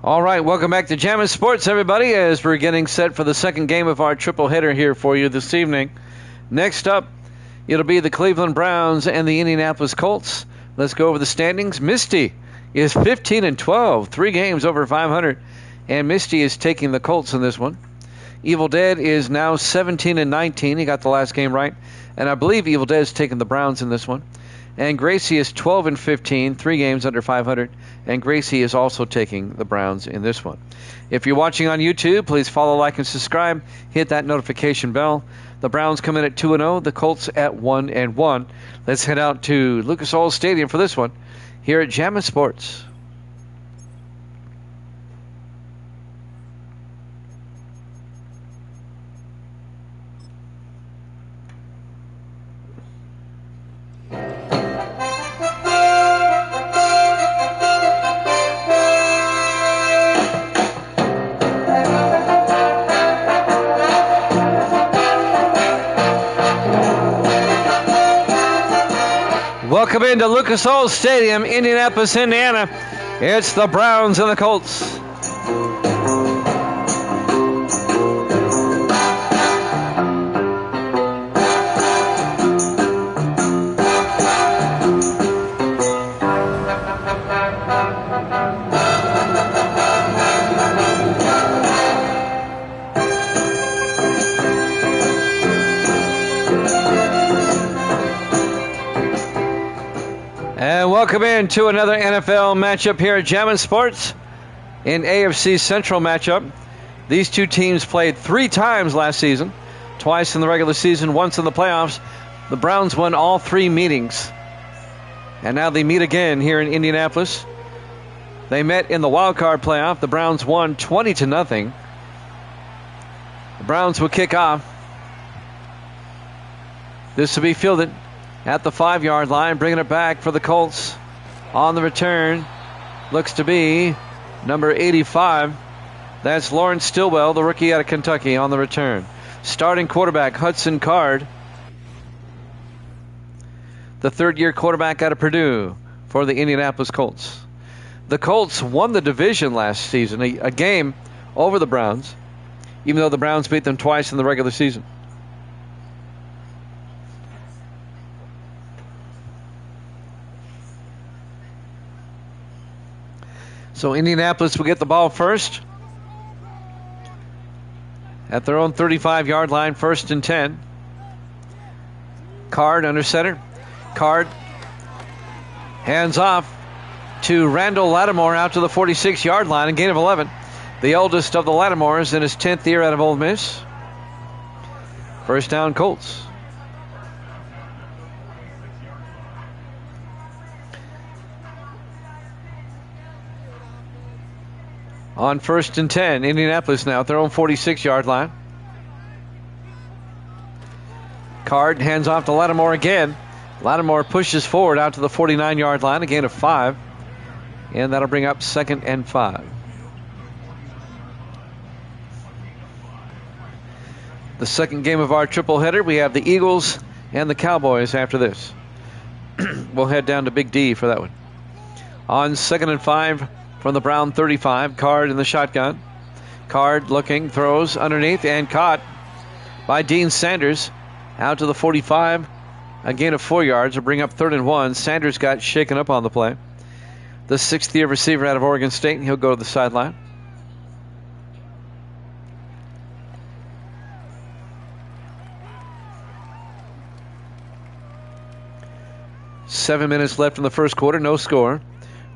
All right, welcome back to Jammin' Sports, everybody, as we're getting set for the second game of our triple header here for you this evening. Next up, it'll be the Cleveland Browns and the Indianapolis Colts. Let's go over the standings. Misty is 15-12, 3 games over 500, and Misty is taking the Colts in this one. Evil Dead is now 17-19. He got the last game right, and I believe Evil Dead is taking the Browns in this one. And Gracie is 12-15, 3 games under 500, and Gracie is also taking the Browns in this one. If you're watching on YouTube, please follow, like, and subscribe. Hit that notification bell. The Browns come in at 2-0, the Colts at 1-1. Let's head out to Lucas Oil Stadium for this one here at Jammin' Sports. Welcome into Lucas Oil Stadium, Indianapolis, Indiana. It's the Browns and the Colts. And welcome in to another NFL matchup here at Jammin' Sports in AFC Central matchup. These two teams played 3 times last season, twice in the regular season, once in the playoffs. The Browns won all 3 meetings, and now they meet again here in Indianapolis. They met in the wild card playoff. The Browns won 20-0. The Browns will kick off. This will be fielded at the 5-yard line, bringing it back for the Colts. On the return, looks to be number 85. That's Lawrence Stillwell, the rookie out of Kentucky, on the return. Starting quarterback, Hudson Card, the third-year quarterback out of Purdue for the Indianapolis Colts. The Colts won the division last season, a game over the Browns, even though the Browns beat them twice in the regular season. So Indianapolis will get the ball first at their own 35-yard line, 1st and 10. Card under center. Card hands off to Randall Lattimore out to the 46-yard line, a gain of 11. The oldest of the Lattimores in his 10th year out of Ole Miss. First down, Colts. On 1st and 10, Indianapolis now at their own 46-yard line. Card hands off to Lattimore again. Lattimore pushes forward out to the 49-yard line, a gain of 5. And that'll bring up 2nd and 5. The second game of our triple header, we have the Eagles and the Cowboys after this. We'll head down to Big D for that one. On 2nd and 5, from the Brown 35, Card in the shotgun. Card looking, throws underneath, and caught by Dean Sanders out to the 45. A gain of 4 yards will bring up 3rd and 1. Sanders got shaken up on the play. The 6th-year receiver out of Oregon State, and he'll go to the sideline. Seven minutes left in the first quarter, no score.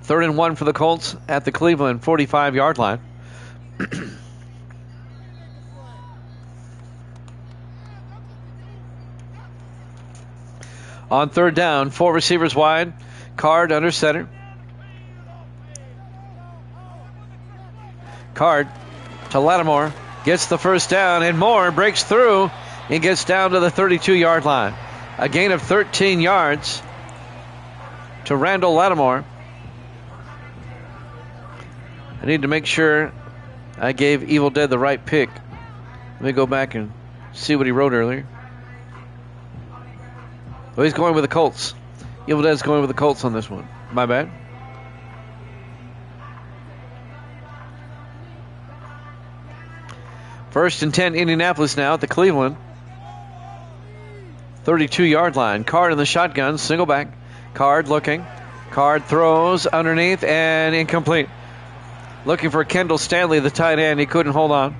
3rd and 1 for the Colts at the Cleveland 45-yard line. On 3rd down, 4 receivers wide. Card under center. Card to Lattimore. Gets the first down, and Moore breaks through and gets down to the 32-yard line. A gain of 13 yards to Randall Lattimore. I need to make sure I gave Evil Dead the right pick. Let me go back and see what he wrote earlier. Well, he's going with the Colts. Evil Dead's going with the Colts on this one. My bad. First and 10, Indianapolis now at the Cleveland 32-yard line. Card in the shotgun, single back. Card looking. Card throws underneath and incomplete. Looking for Kendall Stanley, the tight end. He couldn't hold on.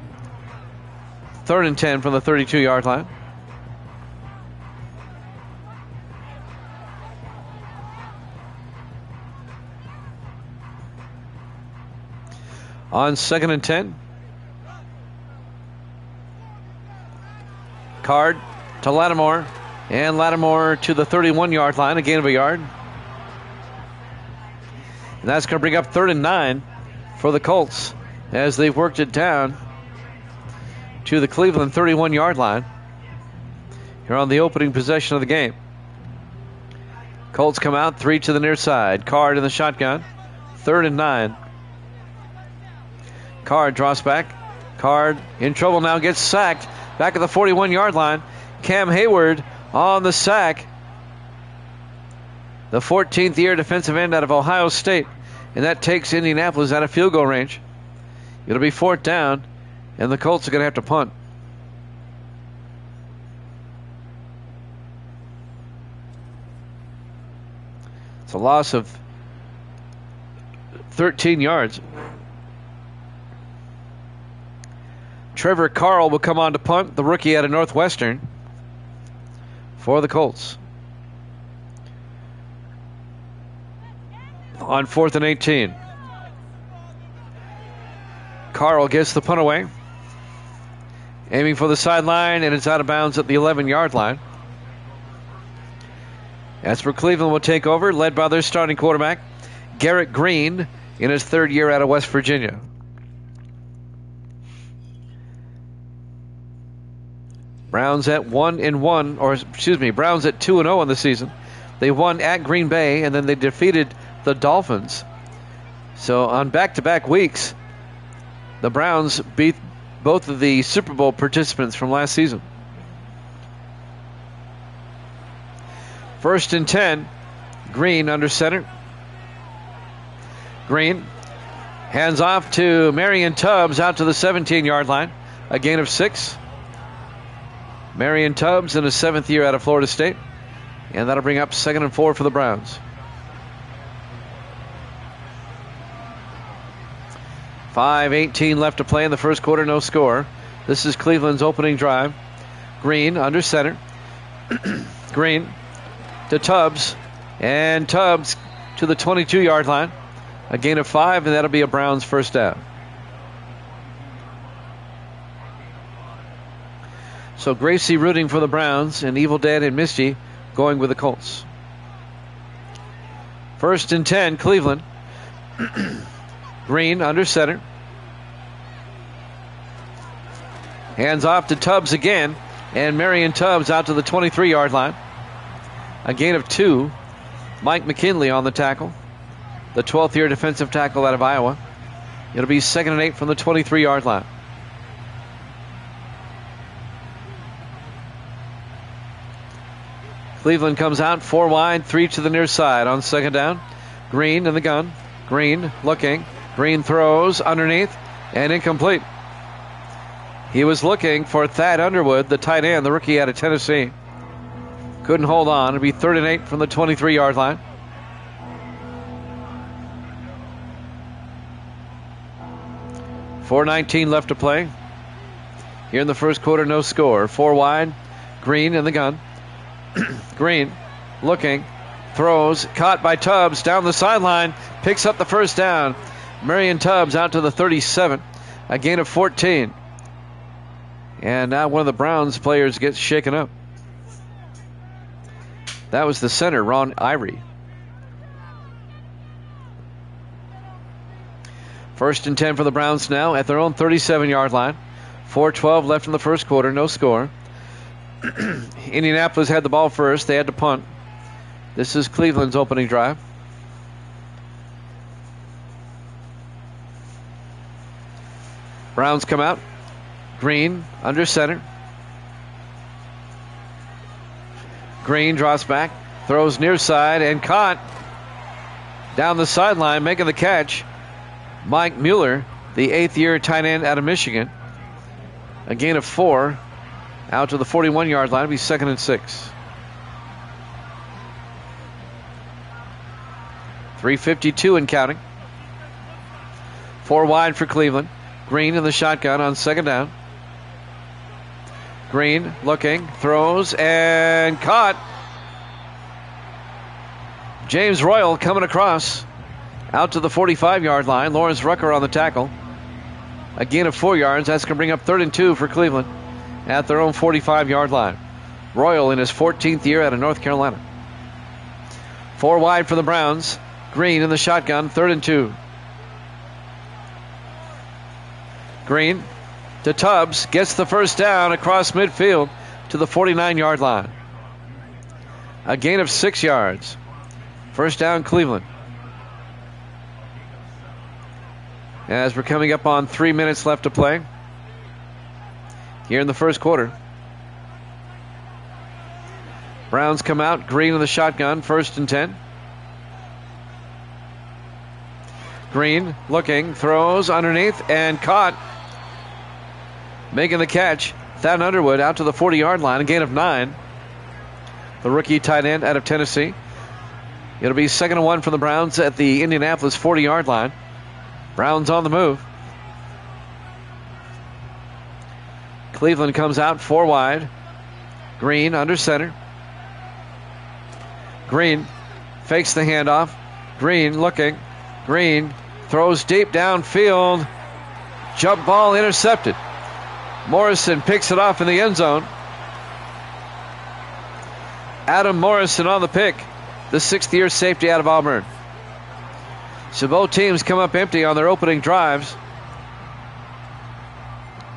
Third and 10 from the 32-yard line. On second and 10. Card to Lattimore. And Lattimore to the 31-yard line, a gain of a yard. And that's going to bring up third and 9 for the Colts as they've worked it down to the Cleveland 31-yard line here on the opening possession of the game. Colts come out, 3 to the near side. Card in the shotgun. Third and 9. Card draws back. Card in trouble now, gets sacked. Back at the 41-yard line. Cam Hayward on the sack. The 14th year defensive end out of Ohio State. And that takes Indianapolis out of field goal range. It'll be fourth down, and the Colts are going to have to punt. It's a loss of 13 yards. Trevor Carl will come on to punt, the rookie out of Northwestern, for the Colts. On 4th and 18. Carl gets the punt away. Aiming for the sideline, and it's out of bounds at the 11-yard line. As for Cleveland will take over, led by their starting quarterback, Garrett Green, in his third year out of West Virginia. Browns at 1-1, Browns at 2-0 on the season. They won at Green Bay, and then they defeated the Dolphins. So on back-to-back weeks, the Browns beat both of the Super Bowl participants from last season. First and 10, Green under center. Green hands off to Marion Tubbs out to the 17-yard line. A gain of 6. Marion Tubbs in his 7th year out of Florida State. And that'll bring up 2nd and 4 for the Browns. 5:18 left to play in the first quarter, no score. This is Cleveland's opening drive. Green under center. Green to Tubbs. And Tubbs to the 22-yard line. A gain of 5, and that'll be a Browns first down. So Gracie rooting for the Browns, and Evil Dad and Misty going with the Colts. First and 10, Cleveland. Green under center. Hands off to Tubbs again, and Marion Tubbs out to the 23-yard line. A gain of 2. Mike McKinley on the tackle, the 12th year defensive tackle out of Iowa. It'll be 2nd and 8 from the 23-yard line. Cleveland comes out 4 wide, 3 to the near side on second down. Green in the gun. Green looking. Green throws underneath and incomplete. He was looking for Thad Underwood, the tight end, the rookie out of Tennessee. Couldn't hold on. It'll be 3rd and 8 from the 23-yard line. .419 left to play. Here in the first quarter, no score. 4 wide. Green in the gun. Green looking, throws, caught by Tubbs down the sideline, picks up the first down. Marion Tubbs out to the 37, a gain of 14. And now one of the Browns players gets shaken up. That was the center, Ron Irie. First and 10 for the Browns now at their own 37-yard line. 4:12 left in the first quarter, no score. Indianapolis had the ball first. They had to punt. This is Cleveland's opening drive. Browns come out. Green under center. Green draws back, throws near side, and caught down the sideline, making the catch. Mike Mueller, the 8th year tight end out of Michigan. A gain of 4 out to the 41-yard line. It'll be 2nd and 6. 3:52 and counting. 4 wide for Cleveland. Green in the shotgun on 2nd down. Green looking, throws, and caught. James Royal coming across out to the 45-yard line. Lawrence Rucker on the tackle. A gain of 4 yards. That's going to bring up 3rd and 2 for Cleveland at their own 45-yard line. Royal in his 14th year out of North Carolina. 4 wide for the Browns. Green in the shotgun, 3rd and 2. Green to Tubbs, gets the first down across midfield to the 49-yard line. A gain of 6 yards. First down, Cleveland. As we're coming up on 3 minutes left to play here in the first quarter. Browns come out, Green in the shotgun, 1st and 10. Green looking, throws underneath, and caught. Making the catch, Thad Underwood out to the 40-yard line, a gain of 9. The rookie tight end out of Tennessee. It'll be 2nd and 1 for the Browns at the Indianapolis 40-yard line. Browns on the move. Cleveland comes out 4 wide. Green under center. Green fakes the handoff. Green looking. Green throws deep downfield. Jump ball intercepted. Morrison picks it off in the end zone. Adam Morrison on the pick, the 6th-year safety out of Auburn. So both teams come up empty on their opening drives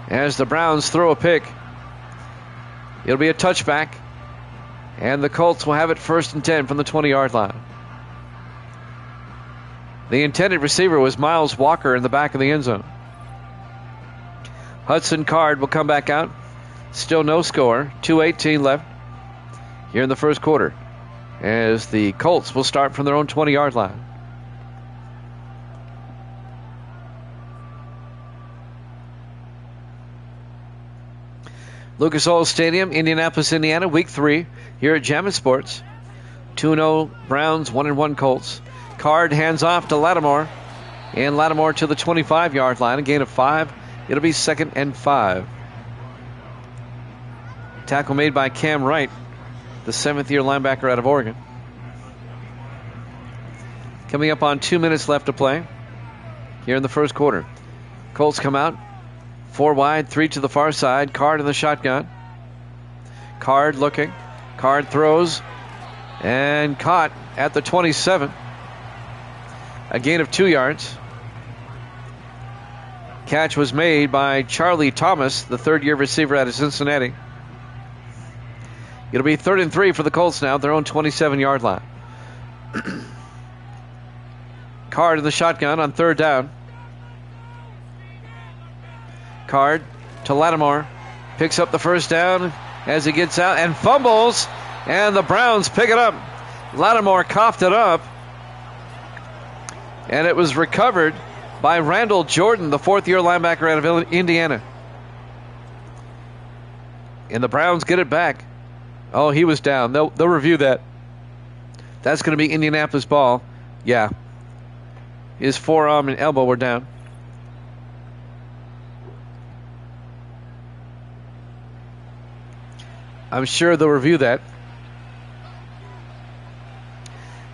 as the Browns throw a pick. It'll be a touchback, and the Colts will have it 1st and 10 from the 20-yard line. The intended receiver was Miles Walker in the back of the end zone. Hudson Card will come back out. Still no score. 2:18 left here in the first quarter as the Colts will start from their own 20-yard line. Lucas Oil Stadium, Indianapolis, Indiana, Week 3 here at Jammin' Sports. 2-0 Browns, 1-1 Colts. Card hands off to Lattimore, and Lattimore to the 25-yard line, a gain of 5. It'll be 2nd and 5. Tackle made by Cam Wright, the 7th-year linebacker out of Oregon. Coming up on 2 minutes left to play here in the first quarter. Colts come out 4 wide, 3 to the far side. Card in the shotgun. Card looking. Card throws and caught at the 27. A gain of 2 yards. Catch was made by Charlie Thomas, the 3rd-year receiver out of Cincinnati. It'll be 3rd and 3 for the Colts now at their own 27-yard line. Card in the shotgun on 3rd down. Card to Lattimore. Picks up the first down as he gets out and fumbles. And the Browns pick it up. Lattimore coughed it up. And it was recovered by Randall Jordan, the 4th-year linebacker out of Indiana. And the Browns get it back. Oh, he was down. They'll review that. That's going to be Indianapolis ball. Yeah. His forearm and elbow were down. I'm sure they'll review that.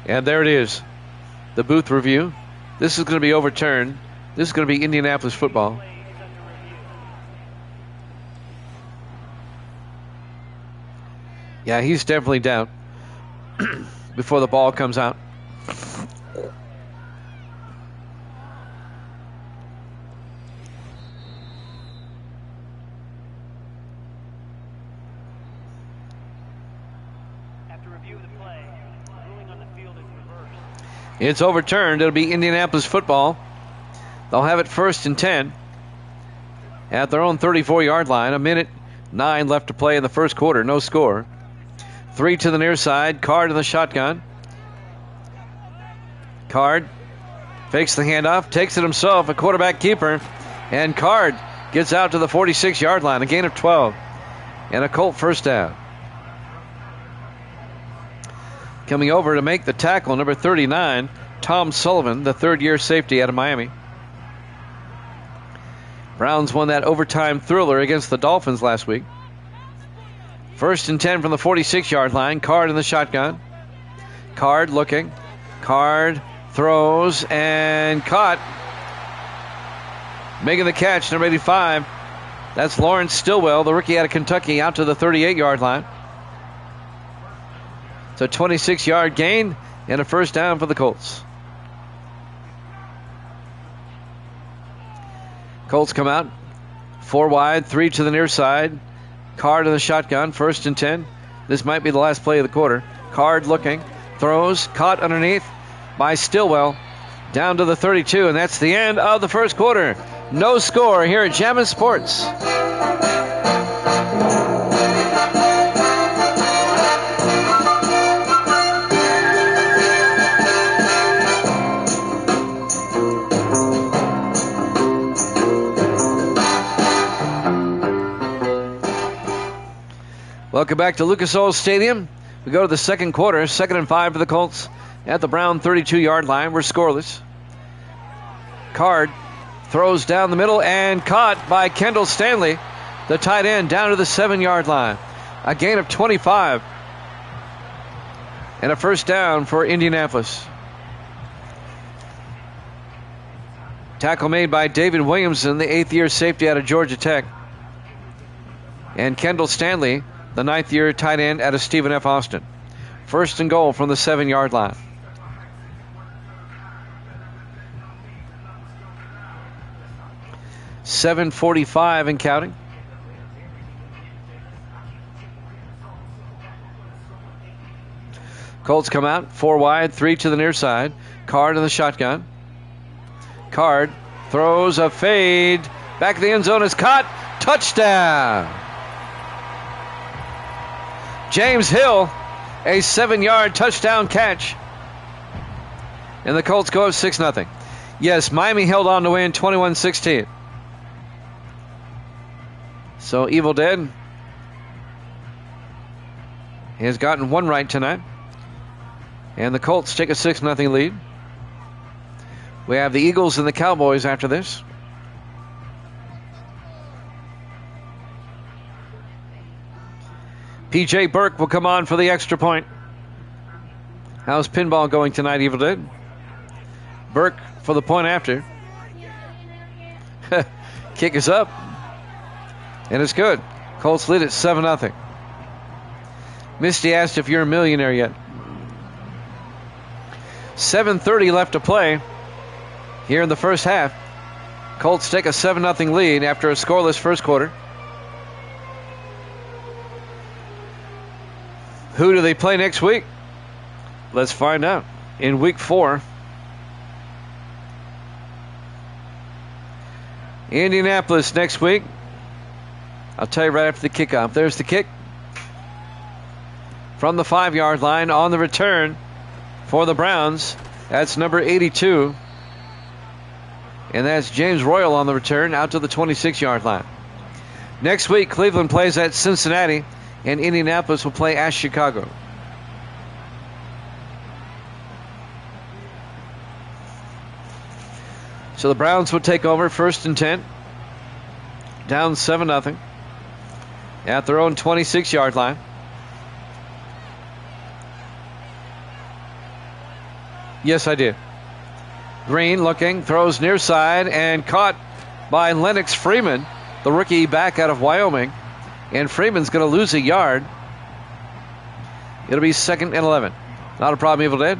And there it is. The booth review. This is going to be overturned. This is going to be Indianapolis football. Yeah, he's definitely down before the ball comes out. It's overturned. It'll be Indianapolis football. They'll have it 1st and 10 at their own 34-yard line. 1:09 left to play in the first quarter. No score. 3 to the near side. Card in the shotgun. Card fakes the handoff. Takes it himself. A quarterback keeper. And Card Gets out to the 46-yard line. A gain of 12. And a Colt first down. Coming over to make the tackle, number 39, Tom Sullivan, the third-year safety out of Miami. Browns won that overtime thriller against the Dolphins last week. 1st and 10 from the 46-yard line. Card in the shotgun. Card looking. Card throws and caught. Making the catch, number 85. That's Lawrence Stillwell, the rookie out of Kentucky, out to the 38-yard line. It's a 26-yard gain and a first down for the Colts. Colts come out. 4 wide, 3 to the near side. Card in the shotgun, 1st and 10. This might be the last play of the quarter. Card looking, throws, caught underneath by Stillwell. Down to the 32, and that's the end of the first quarter. No score here at Jammin' Sports. Welcome back to Lucas Oil Stadium. We go to the second quarter, 2nd and 5 for the Colts at the Brown 32-yard line. We're scoreless. Card throws down the middle and caught by Kendall Stanley, the tight end, down to the 7-yard line. A gain of 25 and a first down for Indianapolis. Tackle made by David Williamson, the 8th-year safety out of Georgia Tech. And Kendall Stanley, the 9th-year tight end out of Stephen F. Austin. 1st and goal from the 7-yard line. .745 and counting. Colts come out, 4 wide, 3 to the near side. Card in the shotgun. Card throws a fade. Back of the end zone is caught. Touchdown. James Hill, a 7-yard touchdown catch. And the Colts go up 6-0. Yes, Miami held on to win 21-16. So Evil Dead has gotten one right tonight. And the Colts take a 6-0 lead. We have the Eagles and the Cowboys after this. P.J. Burke will come on for the extra point. How's pinball going tonight, Evil Dead? Burke for the point after. Kick is up. And it's good. Colts lead at 7-0. Misty asked if you're a millionaire yet. 7:30 left to play here in the first half. Colts take a 7-0 lead after a scoreless first quarter. Who do they play next week? Let's find out. In week 4, Indianapolis next week. I'll tell you right after the kickoff. There's the kick from the 5-yard line on the return for the Browns. That's number 82. And that's James Royal on the return out to the 26-yard line. Next week, Cleveland plays at Cincinnati, and Indianapolis will play at Chicago. So the Browns will take over 1st and 10. Down 7-0. At their own 26-yard line. Yes, I did. Green looking, throws near side, and caught by Lennox Freeman, the rookie back out of Wyoming. And Freeman's going to lose a yard. It'll be 2nd and 11. Not a problem, Evil Dead.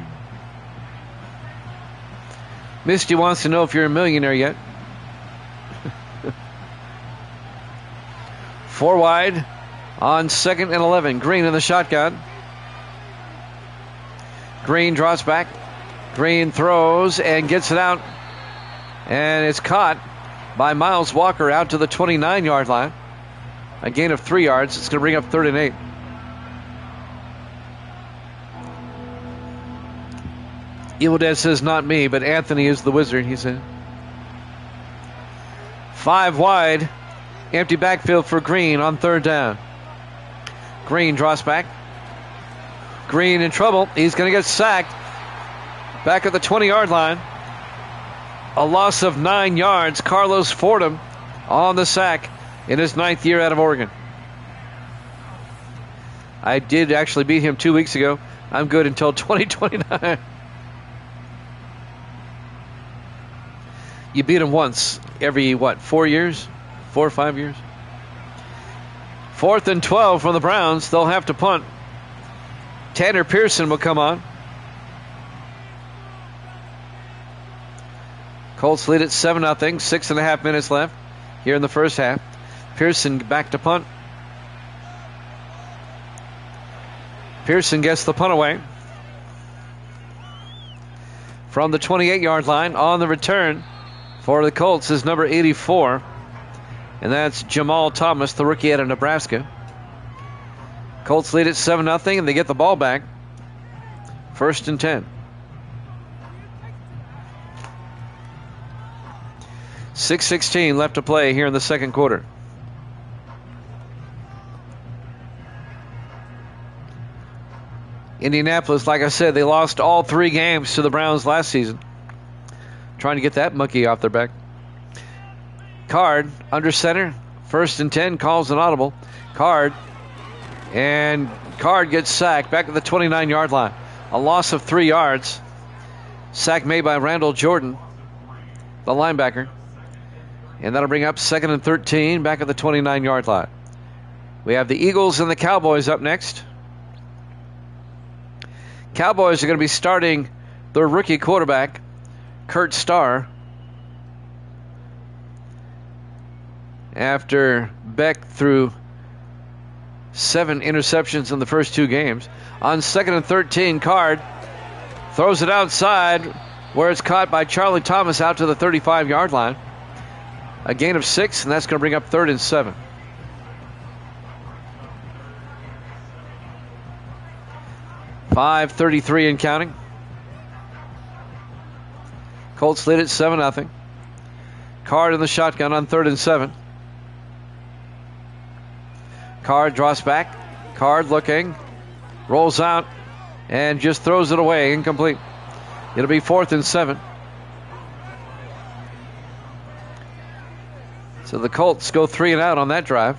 Misty wants to know if you're a millionaire yet. 4 wide on 2nd and 11. Green in the shotgun. Green draws back. Green throws and gets it out. And it's caught by Miles Walker out to the 29-yard line. A gain of 3 yards. It's going to bring up 3rd and 8. Evil Dead says, not me, but Anthony is the wizard, he said. 5 wide Empty backfield for Green on third down. Green draws back. Green in trouble. He's going to get sacked. Back at the 20-yard line. A loss of 9 yards. Carlos Fordham on the sack in his 9th year out of Oregon. I did actually beat him 2 weeks ago. I'm good until 2029. You beat him once every, 4 years? 4 or 5 years? 4th and 12 from the Browns. They'll have to punt. Tanner Pearson will come on. Colts lead at 7-0. 6.5 minutes left here in the first half. Pearson back to punt. Pearson gets the punt away. From the 28-yard line on the return for the Colts is number 84. And that's Jamal Thomas, the rookie out of Nebraska. Colts lead at 7-0, and they get the ball back. 1st and 10. 6:16 left to play here in the second quarter. Indianapolis, like I said, they lost all 3 games to the Browns last season. Trying to get that monkey off their back. Card under center. 1st and 10, calls an audible. Card gets sacked back at the 29-yard line. A loss of 3 yards. Sack made by Randall Jordan, the linebacker. And that'll bring up 2nd and 13 back at the 29-yard line. We have the Eagles and the Cowboys up next. Cowboys are going to be starting their rookie quarterback, Kurt Starr, after Beck threw 7 interceptions in the first 2 games. On 2nd and 13, Card throws it outside where it's caught by Charlie Thomas out to the 35-yard line. A gain of 6, and that's going to bring up 3rd and 7. .5:33 and counting. Colts lead at 7-0. Card in the shotgun on 3rd and 7. Card draws back. Card looking. Rolls out. And just throws it away. Incomplete. It'll be 4th and 7. So the Colts go 3 and out on that drive.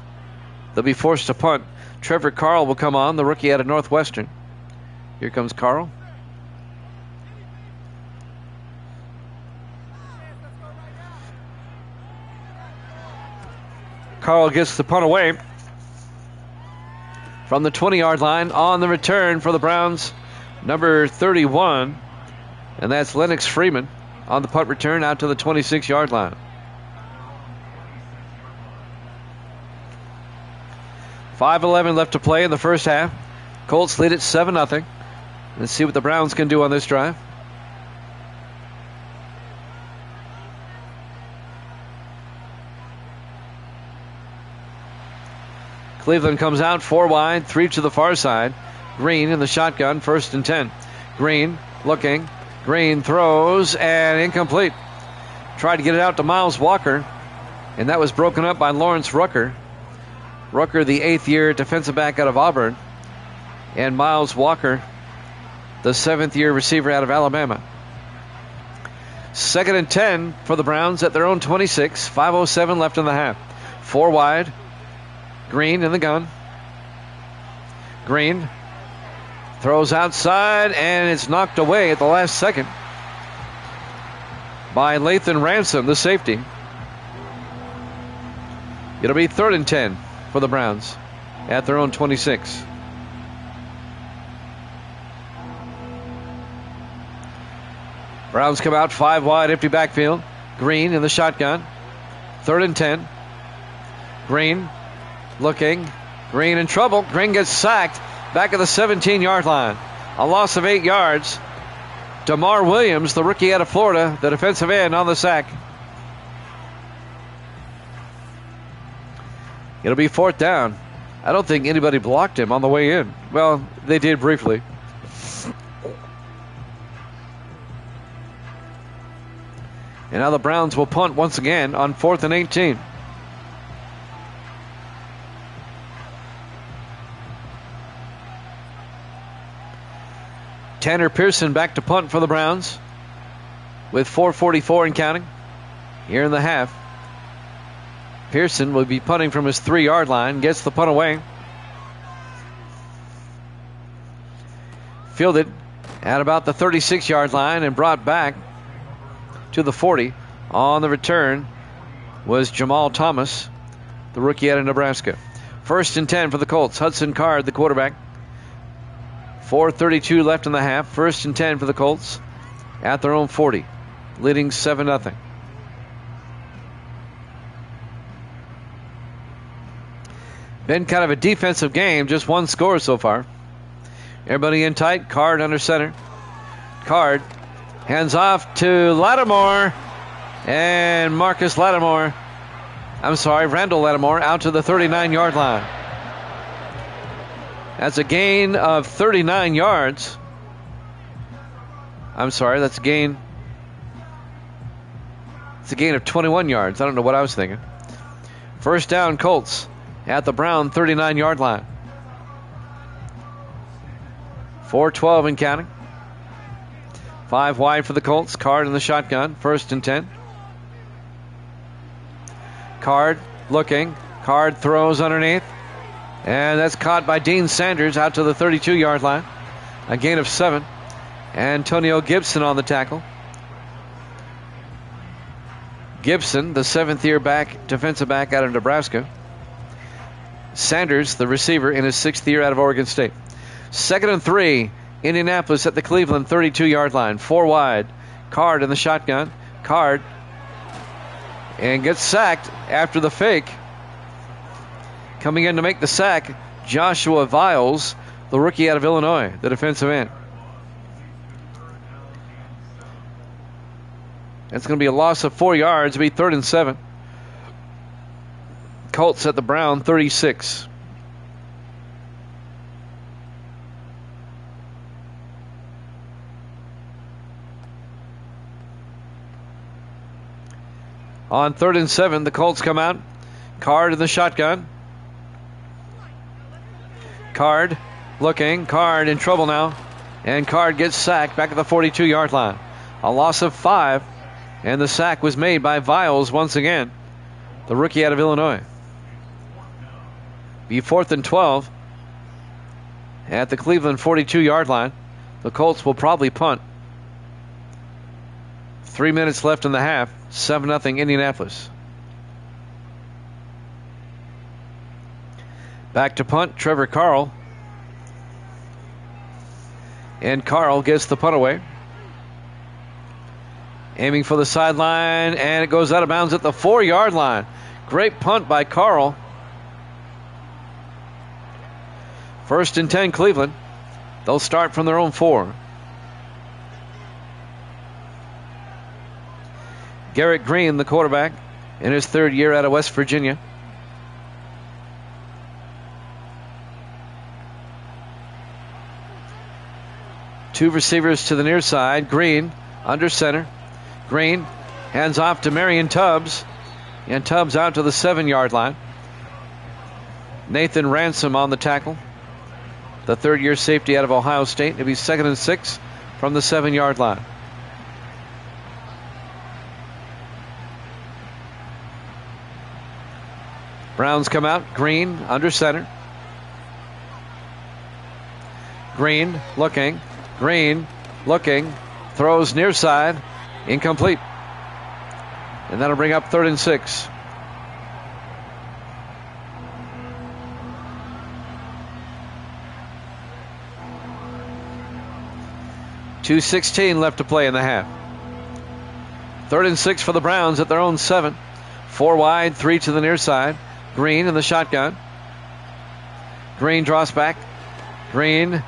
They'll be forced to punt. Trevor Carl will come on, the rookie out of Northwestern. Here comes Carl. Carl gets the punt away from the 20-yard line. On the return for the Browns, number 31, and that's Lennox Freeman on the punt return out to the 26-yard line. .5:11 left to play in the first half. Colts lead at 7-0. Let's see what the Browns can do on this drive. Cleveland comes out 4 wide, 3 to the far side. Green in the shotgun, 1st and 10. Green looking. Green throws and incomplete. Tried to get it out to Miles Walker, and that was broken up by Lawrence Rucker. Rucker, the 8th-year defensive back out of Auburn, and Miles Walker, the 7th-year receiver out of Alabama. 2nd and 10 for the Browns at their own 26. 5:07 left in the half. 4 wide. Green in the gun. Green throws outside, and it's knocked away at the last second by Lathan Ransom, the safety. It'll be 3rd and 10 for the Browns at their own 26. Browns come out 5 wide, empty backfield. Green in the shotgun. 3rd and 10. Green looking. Green in trouble. Green gets sacked back at the 17-yard line. A loss of 8 yards. DeMar Williams, the rookie out of Florida, the defensive end on the sack. It'll be 4th down. I don't think anybody blocked him on the way in. Well, they did briefly. And now the Browns will punt once again on 4th and 18. Tanner Pearson back to punt for the Browns with 4:44 and counting here in the half. Pearson will be punting from his 3-yard line, gets the punt away. Fielded at about the 36-yard line and brought back to the 40. On the return was Jamal Thomas, the rookie out of Nebraska. 1st and 10 for the Colts. Hudson Card, the quarterback. 4:32 left in the half. 1st and 10 for the Colts at their own 40, leading 7-0. Been kind of a defensive game, just one score so far. Everybody in tight. Card under center. Card hands off to Lattimore, and Randall Lattimore out to the 39-yard line. That's a gain of 39 yards. It's a gain of 21 yards. I don't know what I was thinking. 1st down, Colts at the Brown 39-yard line. 4:12 and counting. 5 wide for the Colts. Card in the shotgun. 1st and 10. Card looking. Card throws underneath. And that's caught by Dean Sanders out to the 32-yard line. A gain of 7. Antonio Gibson on the tackle. Gibson, the 7th-year defensive back out of Nebraska. Sanders, the receiver, in his 6th year out of Oregon State. 2nd and 3. Indianapolis at the Cleveland 32-yard line. 4 wide. Card in the shotgun. Card. And gets sacked after the fake. Coming in to make the sack, Joshua Viles, the rookie out of Illinois, the defensive end. That's going to be a loss of 4 yards. It'll be 3rd and 7. Colts at the Brown 36. On 3rd and 7, the Colts come out. Card in the shotgun. Card looking. Card in trouble now. And Card gets sacked back at the 42-yard line. A loss of 5. And the sack was made by Viles once again, the rookie out of Illinois. Be 4th and 12 at the Cleveland 42-yard line. The Colts will probably punt. 3 minutes left in the half. 7-0 Indianapolis. Back to punt, Trevor Carl. And Carl gets the punt away. Aiming for the sideline, and it goes out of bounds at the 4-yard line. Great punt by Carl. 1st and 10 Cleveland. They'll start from their own 4. Garrett Green, the quarterback, in his 3rd year out of West Virginia. Two receivers to the near side. Green under center. Green hands off to Marion Tubbs. And Tubbs out to the 7-yard line. Nathan Ransom on the tackle. The 3rd-year safety out of Ohio State. It'll be 2nd and 6 from the 7-yard line. Browns come out. Green under center. Green looking. Green looking. Throws near side. Incomplete. And that'll bring up 3rd and 6. .2:16 left to play in the half. 3rd and 6 for the Browns at their own 7. 4 wide, 3 to the near side. Green in the shotgun. Green draws back. Green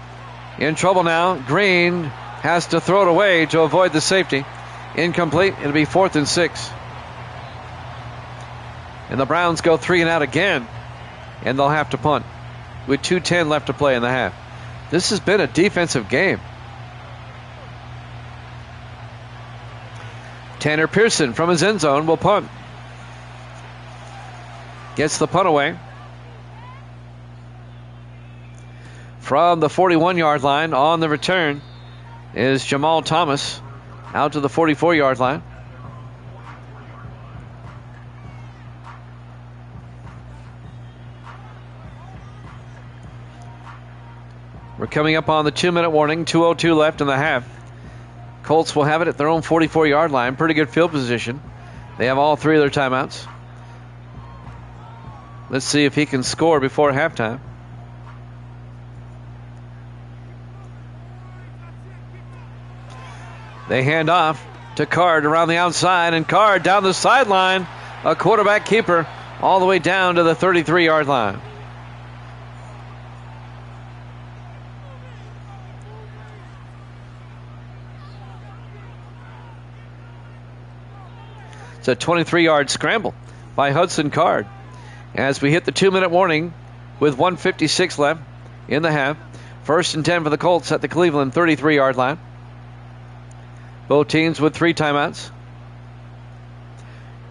in trouble now. Green has to throw it away to avoid the safety. Incomplete. It'll be 4th and 6. And the Browns go 3 and out again. And they'll have to punt with 2:10 left to play in the half. This has been a defensive game. Tanner Pearson from his end zone will punt. Gets the punt away. From the 41-yard line on the return is Jamal Thomas out to the 44-yard line. We're coming up on the 2-minute warning. 2:02 left in the half. Colts will have it at their own 44-yard line. Pretty good field position. They have all three of their timeouts. Let's see if he can score before halftime. They hand off to Card around the outside, and Card down the sideline. A quarterback keeper all the way down to the 33-yard line. It's a 23-yard scramble by Hudson Card. As we hit the 2-minute warning with 1:56 left in the half. 1st and 10 for the Colts at the Cleveland 33-yard line. Both teams with 3 timeouts.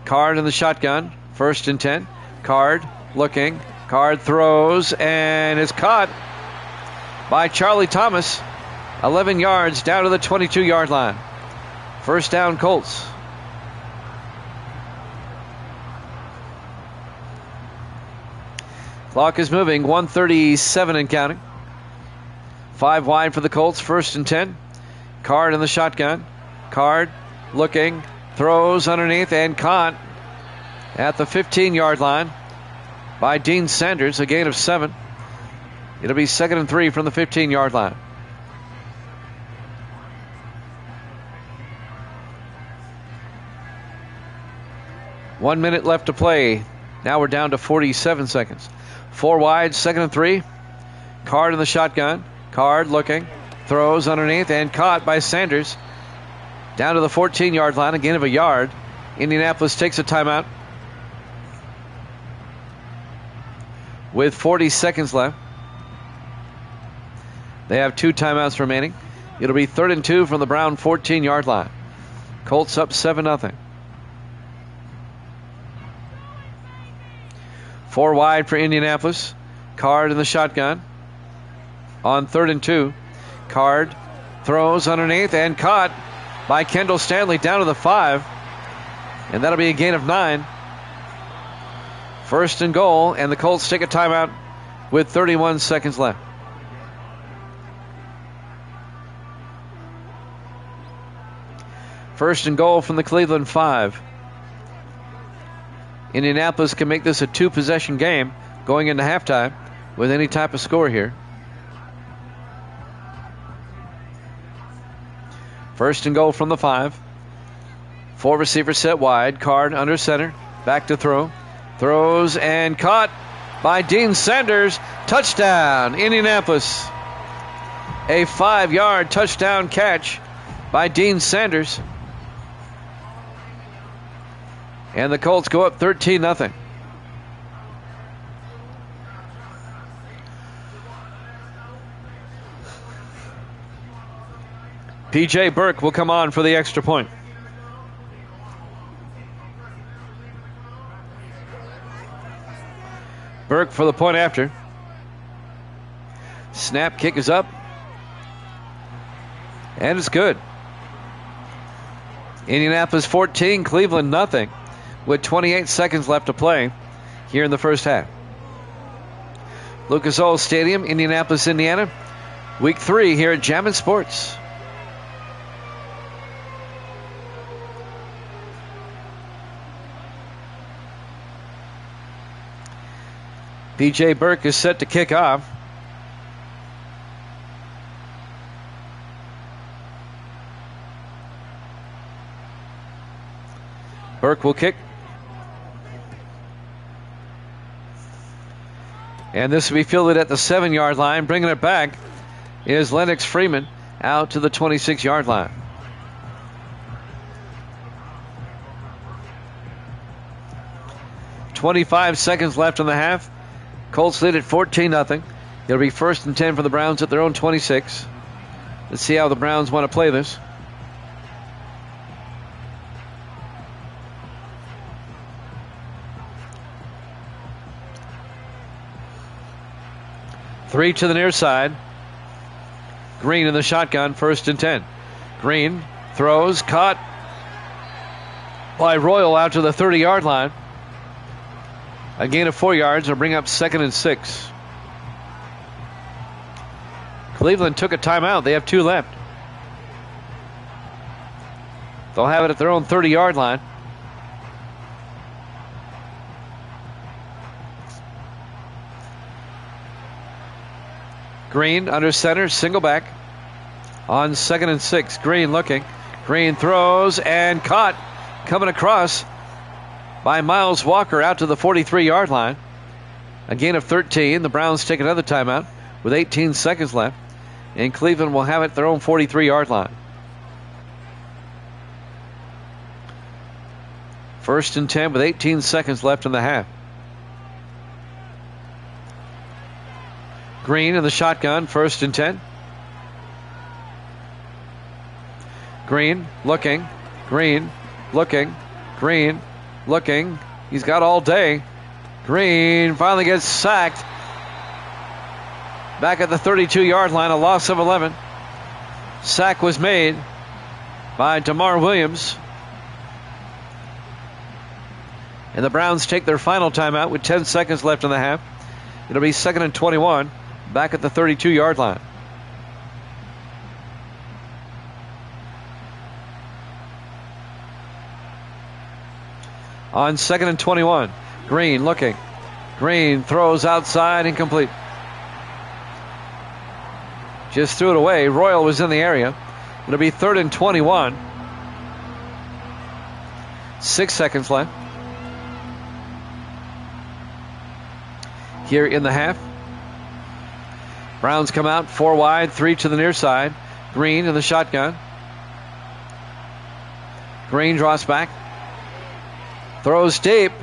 Card in the shotgun. 1st and 10. Card looking. Card throws and is caught by Charlie Thomas. 11 yards down to the 22-yard line. 1st down Colts. Clock is moving, 1:37 and counting. 5 wide for the Colts, 1st and 10. Card in the shotgun. Card looking, throws underneath and caught at the 15-yard line by Dean Sanders, a gain of 7. It'll be 2nd and 3 from the 15-yard line. One minute left to play. Now we're down to 47 seconds. 4 wide, 2nd and 3. Card in the shotgun. Card looking, throws underneath and caught by Sanders. Down to the 14-yard line, a gain of a yard. Indianapolis takes a timeout with 40 seconds left. They have 2 timeouts remaining. It'll be 3rd and 2 from the Brown 14-yard line. Colts up 7-0. 4 wide for Indianapolis. Card in the shotgun. On 3rd and 2. Card throws underneath and caught by Kendall Stanley down to the 5. And that'll be a gain of 9. 1st and goal, and the Colts take a timeout with 31 seconds left. First and goal from the Cleveland 5. Indianapolis can make this a 2-possession game going into halftime with any type of score here. First and goal from the 5. 4 receivers set wide. Card under center. Back to throw. Throws and caught by Dean Sanders. Touchdown, Indianapolis. A 5-yard touchdown catch by Dean Sanders. And the Colts go up 13-0. P.J. Burke will come on for the extra point. Burke for the point after. Snap, kick is up. And it's good. Indianapolis 14, Cleveland nothing, with 28 seconds left to play here in the first half. Lucas Oil Stadium, Indianapolis, Indiana. Week 3 here at Jammin' Sports. P.J. Burke is set to kick off. Burke will kick. And this will be fielded at the 7-yard line. Bringing it back is Lennox Freeman out to the 26-yard line. .25 seconds left in the half. Colts lead at 14-0. It'll be 1st and 10 for the Browns at their own 26. Let's see how the Browns want to play this. Three to the near side. Green in the shotgun, 1st and 10. Green throws, caught by Royal out to the 30-yard line. A gain of 4 yards will bring up 2nd and 6. Cleveland took a timeout. They have 2 left. They'll have it at their own 30-yard line. Green under center, single back on 2nd and 6. Green looking. Green throws and caught. Coming across by Miles Walker out to the 43-yard line. A gain of 13. The Browns take another timeout with 18 seconds left. And Cleveland will have it at their own 43-yard line. 1st and 10 with 18 seconds left in the half. Green in the shotgun, 1st and 10. Green looking. Green looking. Green looking. He's got all day. Green finally gets sacked. Back at the 32-yard line, a loss of 11. Sack was made by DeMar Williams. And the Browns take their final timeout with 10 seconds left in the half. It'll be 2nd and 21. Back at the 32-yard line. On 2nd and 21. Green looking. Green throws outside, incomplete. Just threw it away. Royal was in the area. It'll be 3rd and 21. 6 seconds left. Here in the half. Browns come out 4 wide, 3 to the near side. Green in the shotgun. Green draws back. Throws deep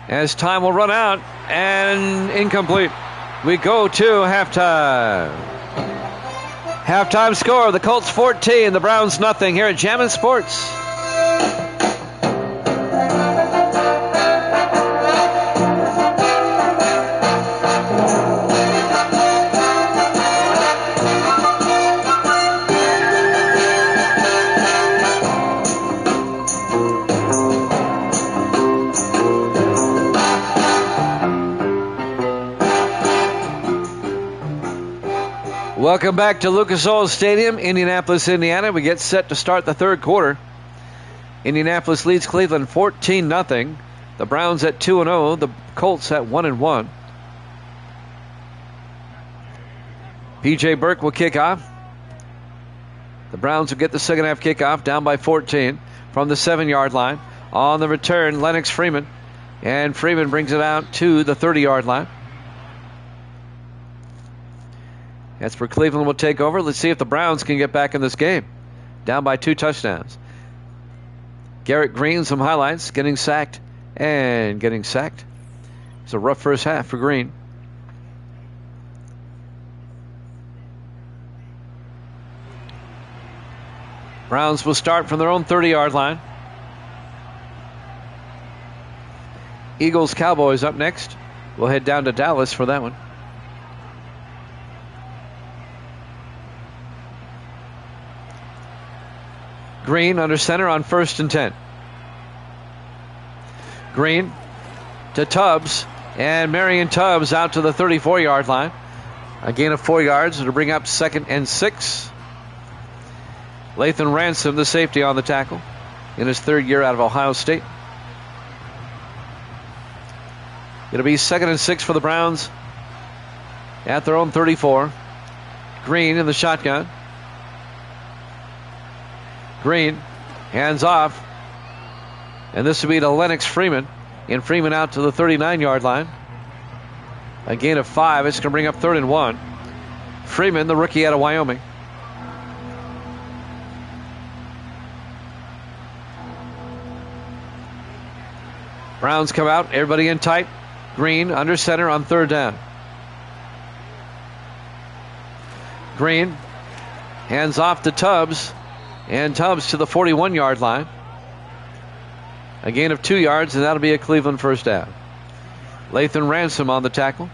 as time will run out, and incomplete. We go to halftime. Halftime score, the Colts 14, the Browns nothing here at Jammin' Sports. Welcome back to Lucas Oil Stadium, Indianapolis, Indiana. We get set to start the 3rd quarter. Indianapolis leads Cleveland 14-0. The Browns at 2-0. The Colts at 1-1. P.J. Burke will kick off. The Browns will get the second half kickoff down by 14 from the 7-yard line. On the return, Lennox Freeman. And Freeman brings it out to the 30-yard line. That's where Cleveland will take over. Let's see if the Browns can get back in this game. Down by 2 touchdowns. Garrett Green, some highlights. Getting sacked and getting sacked. It's a rough first half for Green. Browns will start from their own 30-yard line. Eagles Cowboys up next. We'll head down to Dallas for that one. Green under center on 1st and 10. Green to Tubbs, and Marion Tubbs out to the 34-yard line. A gain of 4 yards to bring up 2nd and 6. Lathan Ransom, the safety, on the tackle in his 3rd year out of Ohio State. It'll be 2nd and 6 for the Browns at their own 34. Green in the shotgun. Green, hands off. And this will be to Lennox Freeman. And Freeman out to the 39-yard line. A gain of 5. It's going to bring up 3rd and 1. Freeman, the rookie out of Wyoming. Browns come out. Everybody in tight. Green under center on 3rd down. Green, hands off to Tubbs. And Tubbs to the 41-yard line. A gain of 2 yards, and that'll be a Cleveland first down. Lathan Ransom on the tackle.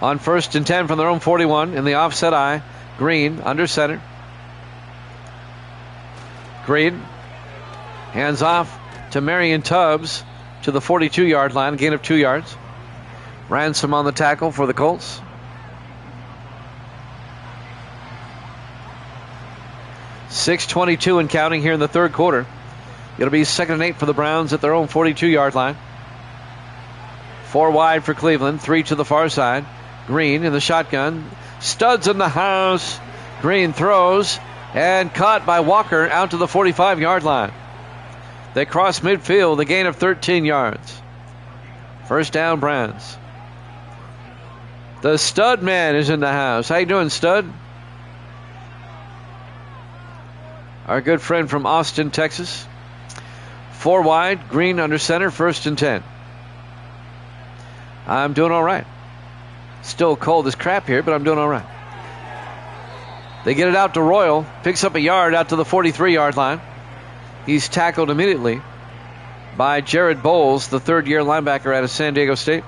On 1st and 10 from their own 41 in the offset eye. Green under center. Green hands off to Marion Tubbs to the 42-yard line, gain of 2 yards. Ransom on the tackle for the Colts. .6:22 and counting here in the third quarter. It'll be 2nd and 8 for the Browns at their own 42-yard line. 4 wide for Cleveland, 3 to the far side. Green in the shotgun. Studs in the house. Green throws and caught by Walker out to the 45-yard line. They cross midfield, a gain of 13 yards. First down, Browns. The Stud Man is in the house. How you doing, Stud? Our good friend from Austin, Texas. 4 wide, Green under center, 1st and 10. I'm doing all right. Still cold as crap here, but I'm doing all right. They get it out to Royal. Picks up a yard out to the 43-yard line. He's tackled immediately by Jared Bowles, the third-year linebacker out of San Diego State.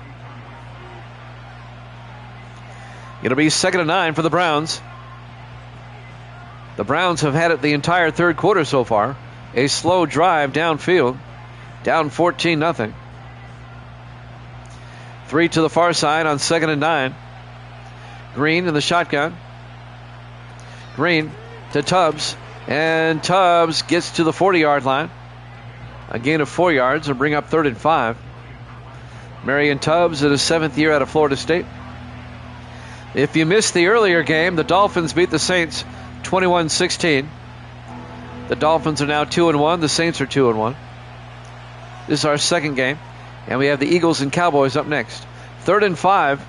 It'll be 2nd and 9 for the Browns. The Browns have had it the entire third quarter so far. A slow drive downfield. Down 14-0. 3 to the far side on 2nd and 9. Green in the shotgun. Green to Tubbs. And Tubbs gets to the 40-yard line. A gain of 4 yards will bring up 3rd and 5. Marion Tubbs in his 7th year out of Florida State. If you missed the earlier game, the Dolphins beat the Saints 21-16. The Dolphins are now 2-1. The Saints are 2-1. This is our second game. And we have the Eagles and Cowboys up next. 3rd and 5.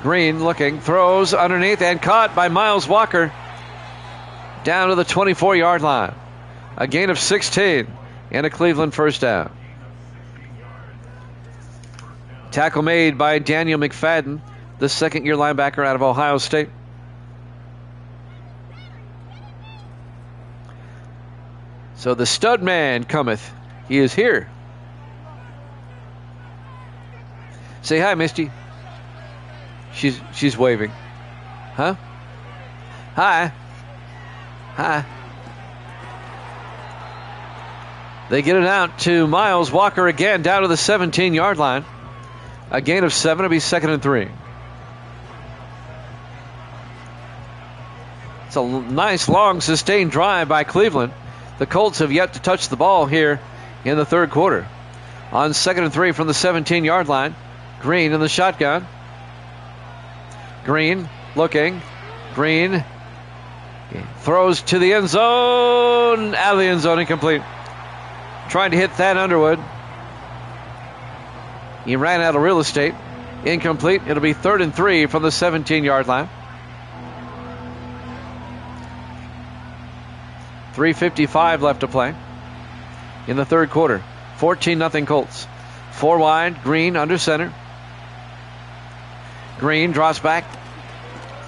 Green looking, throws underneath and caught by Miles Walker down to the 24-yard line. A gain of 16 and a Cleveland first down. Tackle made by Daniel McFadden, the second-year linebacker out of Ohio State. So the Stud Man cometh. He is here. Say hi, Misty. She's waving. Huh? Hi. Hi. They get it out to Miles Walker again down to the 17-yard line. A gain of 7. It'll be 2nd and 3. It's a nice, long, sustained drive by Cleveland. The Colts have yet to touch the ball here in the third quarter. On 2nd and 3 from the 17-yard line. Green in the shotgun. Green looking. Green throws to the end zone. Out of the end zone, incomplete. Trying to hit Thad Underwood. He ran out of real estate. Incomplete. It'll be 3rd and 3 from the 17-yard line. 3:55 left to play in the third quarter. 14-0 Colts. 4 wide. Green under center. Green drops back.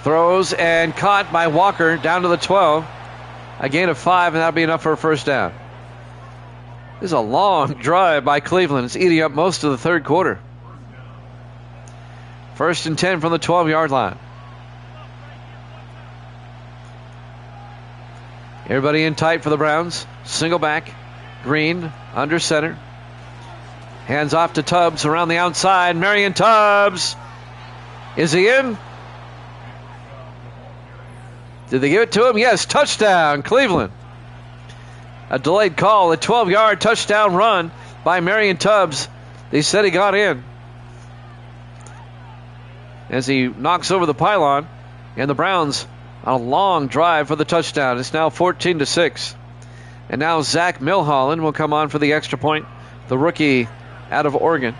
Throws and caught by Walker down to the 12. A gain of 5, and that'll be enough for a first down. This is a long drive by Cleveland. It's eating up most of the third quarter. 1st and 10 from the 12-yard line. Everybody in tight for the Browns. Single back. Green under center. Hands off to Tubbs around the outside. Marion Tubbs. Is he in? Did they give it to him? Yes. Touchdown, Cleveland. A delayed call. A 12-yard touchdown run by Marion Tubbs. They said he got in. As he knocks over the pylon. And the Browns on a long drive for the touchdown. It's now 14-6. And now Zach Milholland will come on for the extra point. The rookie out of Oregon.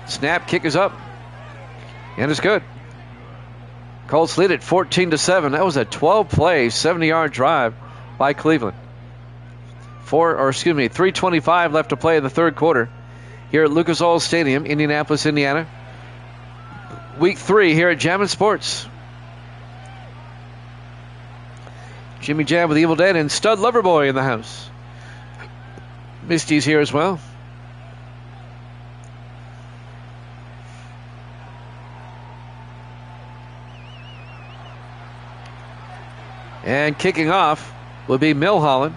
Snap, kick is up. And it's good. Colts lead at 14-7. That was a 12-play, 70-yard drive by Cleveland. 3:25 left to play in the third quarter here at Lucas Oil Stadium, Indianapolis, Indiana. Week 3 here at Jammin' Sports. Jimmy Jam with Evil Dead and Stud Loverboy in the house. Misty's here as well. And kicking off will be Milholland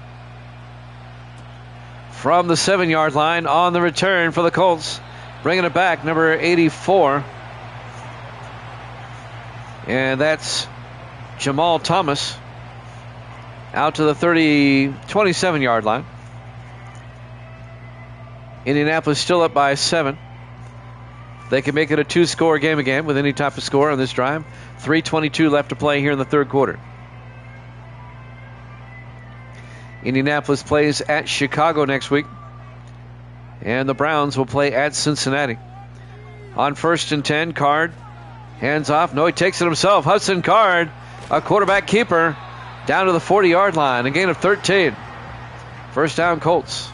from the 7-yard line on the return for the Colts. Bringing it back, number 84. And that's Jamal Thomas out to the 27-yard line. Indianapolis still up by 7. They can make it a 2-score game again with any type of score on this drive. 3:22 left to play here in the third quarter. Indianapolis plays at Chicago next week. And the Browns will play at Cincinnati. On 1st and 10, Card hands off. No, he takes it himself. Hudson Card, a quarterback keeper, down to the 40-yard line. A gain of 13. First down, Colts.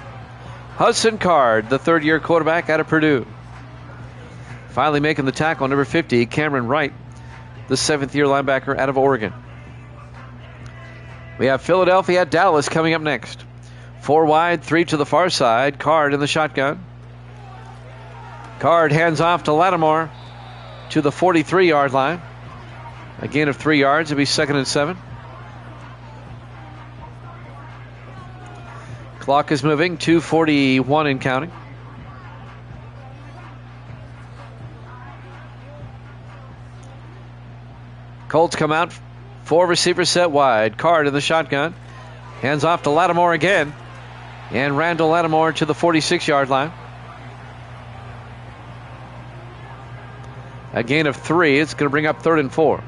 Hudson Card, the third-year quarterback out of Purdue. Finally making the tackle, number 50, Cameron Wright, the 7th-year linebacker out of Oregon. We have Philadelphia at Dallas coming up next. 4 wide, 3 to the far side. Card in the shotgun. Card hands off to Lattimore to the 43-yard line. A gain of 3 yards. It'll be 2nd and 7. Clock is moving. 2:41 and counting. Colts come out. 4 receivers set wide. Card in the shotgun. Hands off to Lattimore again. And Randall Lattimore to the 46-yard line. A gain of 3. It's going to bring up 3rd and 4.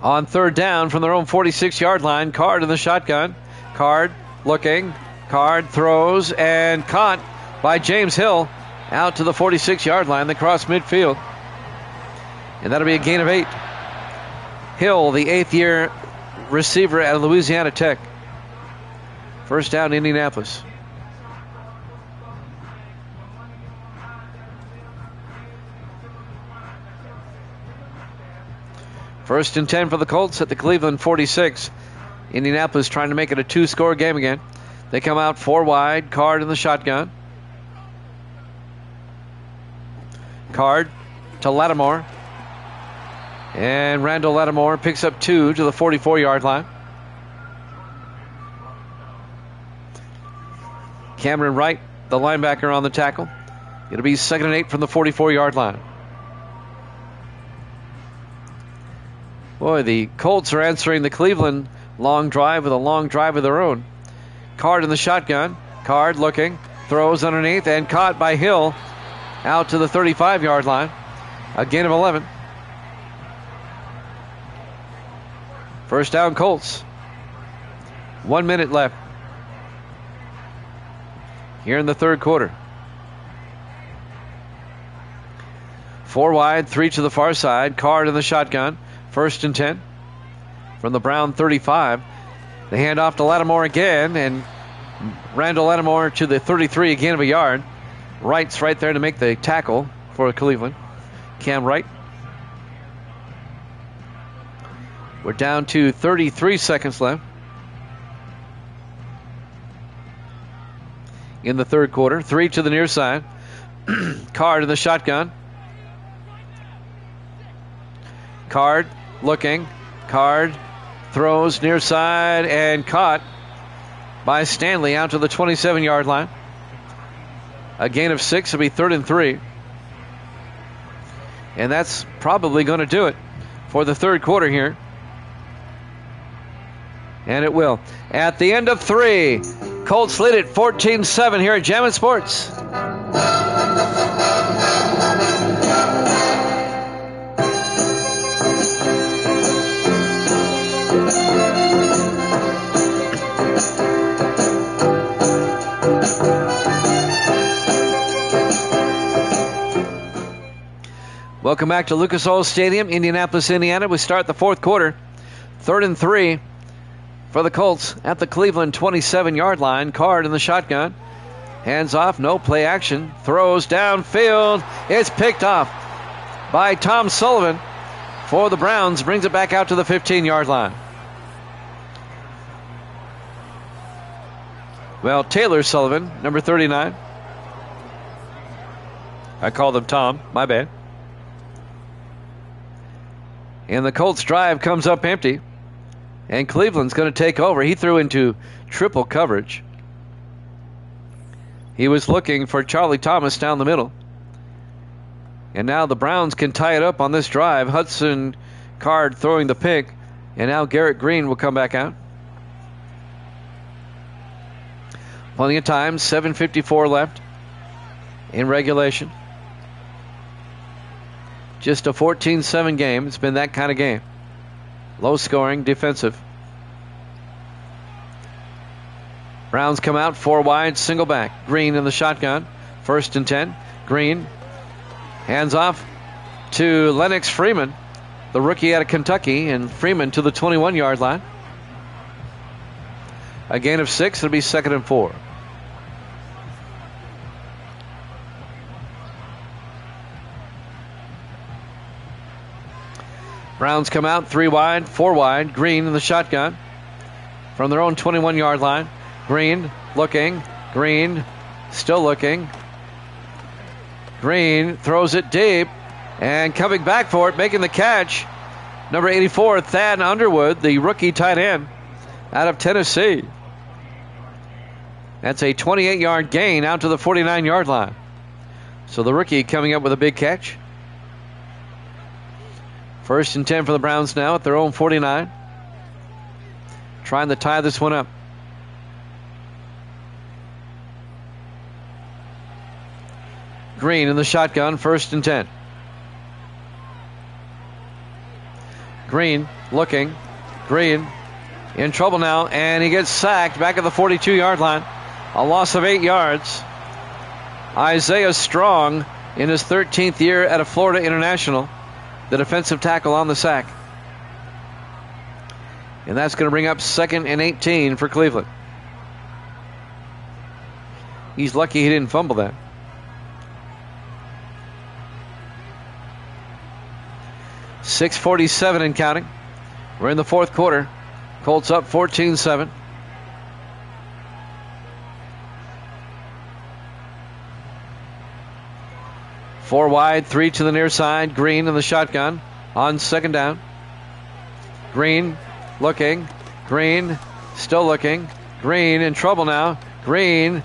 On 3rd down from their own 46-yard line, Card in the shotgun. Card looking. Card throws and caught by James Hill out to the 46-yard line. They cross midfield. And that'll be a gain of 8. Hill, the 8th-year receiver out of Louisiana Tech. First down, Indianapolis. First and 10 for the Colts at the Cleveland 46. Indianapolis trying to make it a 2-score game again. They come out 4 wide. Card in the shotgun. Card to Lattimore. And Randall Lattimore picks up 2 to the 44-yard line. Cameron Wright, the linebacker, on the tackle. It'll be 2nd and 8 from the 44-yard line. Boy, the Colts are answering the Cleveland long drive with a long drive of their own. Card in the shotgun. Card looking. Throws underneath and caught by Hill out to the 35-yard line. A gain of 11. First down, Colts. 1 minute left here in the third quarter. 4 wide, 3 to the far side. Card in the shotgun. 1st and 10 from the Brown 35. They hand off to Lattimore again, and Randall Lattimore to the 33, a gain of a yard. Wright's right there to make the tackle for Cleveland. Cam Wright. We're down to 33 seconds left in the third quarter. 3 to the near side. Card in the shotgun. Card looking. Card throws near side and caught by Stanley out to the 27-yard line. A gain of 6. It'll be 3rd and 3. And that's probably going to do it for the third quarter here. And it will. At the end of 3, Colts lead it 14-7 here at Jammin' Sports. Welcome back to Lucas Oil Stadium, Indianapolis, Indiana. We start the fourth quarter. 3rd and 3 for the Colts at the Cleveland 27-yard line. Card in the shotgun. Hands off, no play action. Throws downfield. It's picked off by Tom Sullivan for the Browns. Brings it back out to the 15-yard line. Well, Taylor Sullivan, number 39. I called him Tom. My bad. And the Colts drive comes up empty. And Cleveland's going to take over. He threw into triple coverage. He was looking for Charlie Thomas down the middle. And now the Browns can tie it up on this drive. Hudson Card throwing the pick. And now Garrett Green will come back out. Plenty of time. 7:54 left in regulation. Just a 14-7 game. It's been that kind of game. Low scoring, defensive. Browns come out, 4 wide, single back. Green in the shotgun. 1st and 10. Green. Hands off to Lennox Freeman, the rookie out of Kentucky, and Freeman to the 21-yard line. A gain of 6. It'll be 2nd and 4. Browns come out 3 wide, 4 wide. Green in the shotgun from their own 21-yard line. Green looking. Green still looking. Green throws it deep and coming back for it, making the catch. Number 84, Thad Underwood, the rookie tight end out of Tennessee. That's a 28-yard gain out to the 49-yard line. So the rookie coming up with a big catch. 1st and 10 for the Browns now at their own 49. Trying to tie this one up. Green in the shotgun, 1st and 10. Green looking. Green in trouble now, and he gets sacked back at the 42-yard line. A loss of 8 yards. Isaiah Strong in his 13th year at a Florida International, the defensive tackle on the sack. And that's going to bring up 2nd and 18 for Cleveland. He's lucky he didn't fumble that. .647 and counting. We're in the 4th quarter. Colts up 14-7. Four wide, 3 to the near side. Green in the shotgun on 2nd down. Green looking. Green still looking. Green in trouble now. Green,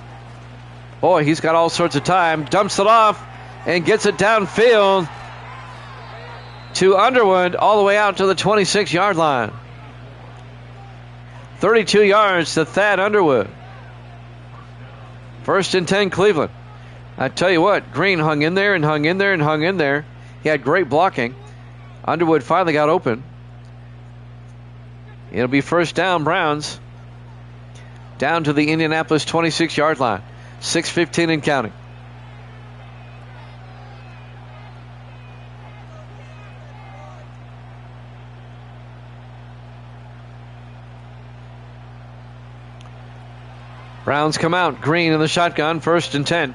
boy, he's got all sorts of time. Dumps it off and gets it downfield to Underwood all the way out to the 26-yard line. 32 yards to Thad Underwood. 1st and 10 Cleveland. I tell you what, Green hung in there and hung in there and hung in there. He had great blocking. Underwood finally got open. It'll be 1st down, Browns. Down to the Indianapolis 26-yard line. 6:15 and counting. Browns come out. Green in the shotgun. 1st and 10.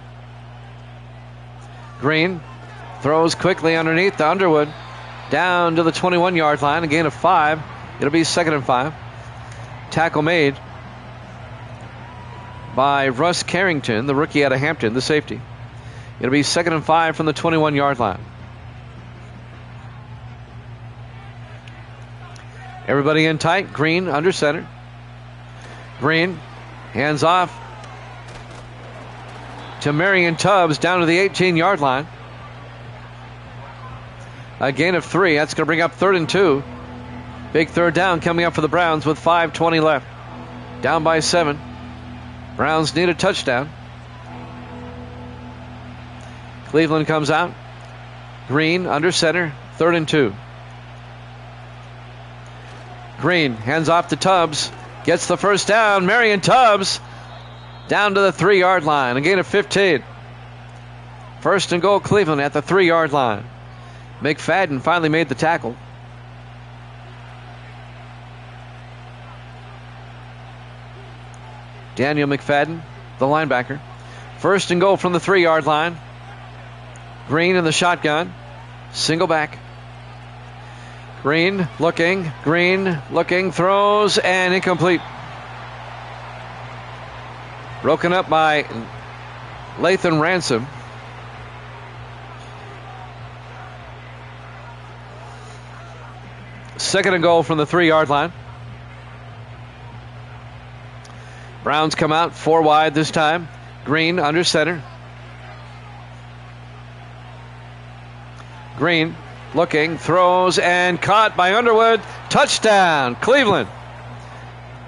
Green throws quickly underneath to Underwood. Down to the 21-yard line. A gain of 5. It'll be 2nd and 5. Tackle made by Russ Carrington, the rookie out of Hampton, the safety. It'll be 2nd and 5 from the 21-yard line. Everybody in tight. Green under center. Green hands off to Marion Tubbs down to the 18-yard line. A gain of 3. That's going to bring up 3rd and 2. Big 3rd down coming up for the Browns with 5:20 left. Down by 7. Browns need a touchdown. Cleveland comes out. Green under center. 3rd and 2. Green hands off to Tubbs. Gets the 1st down. Marion Tubbs down to the 3-yard line. A gain of 15. 1st and goal Cleveland at the 3-yard line. McFadden finally made the tackle. Daniel McFadden, the linebacker. 1st and goal from the 3-yard line. Green in the shotgun. Single back. Green looking, throws, and incomplete. Broken up by Lathan Ransom. Second and goal from the 3-yard line. Browns come out 4 wide this time. Green under center. Green looking, throws, and caught by Underwood. Touchdown, Cleveland.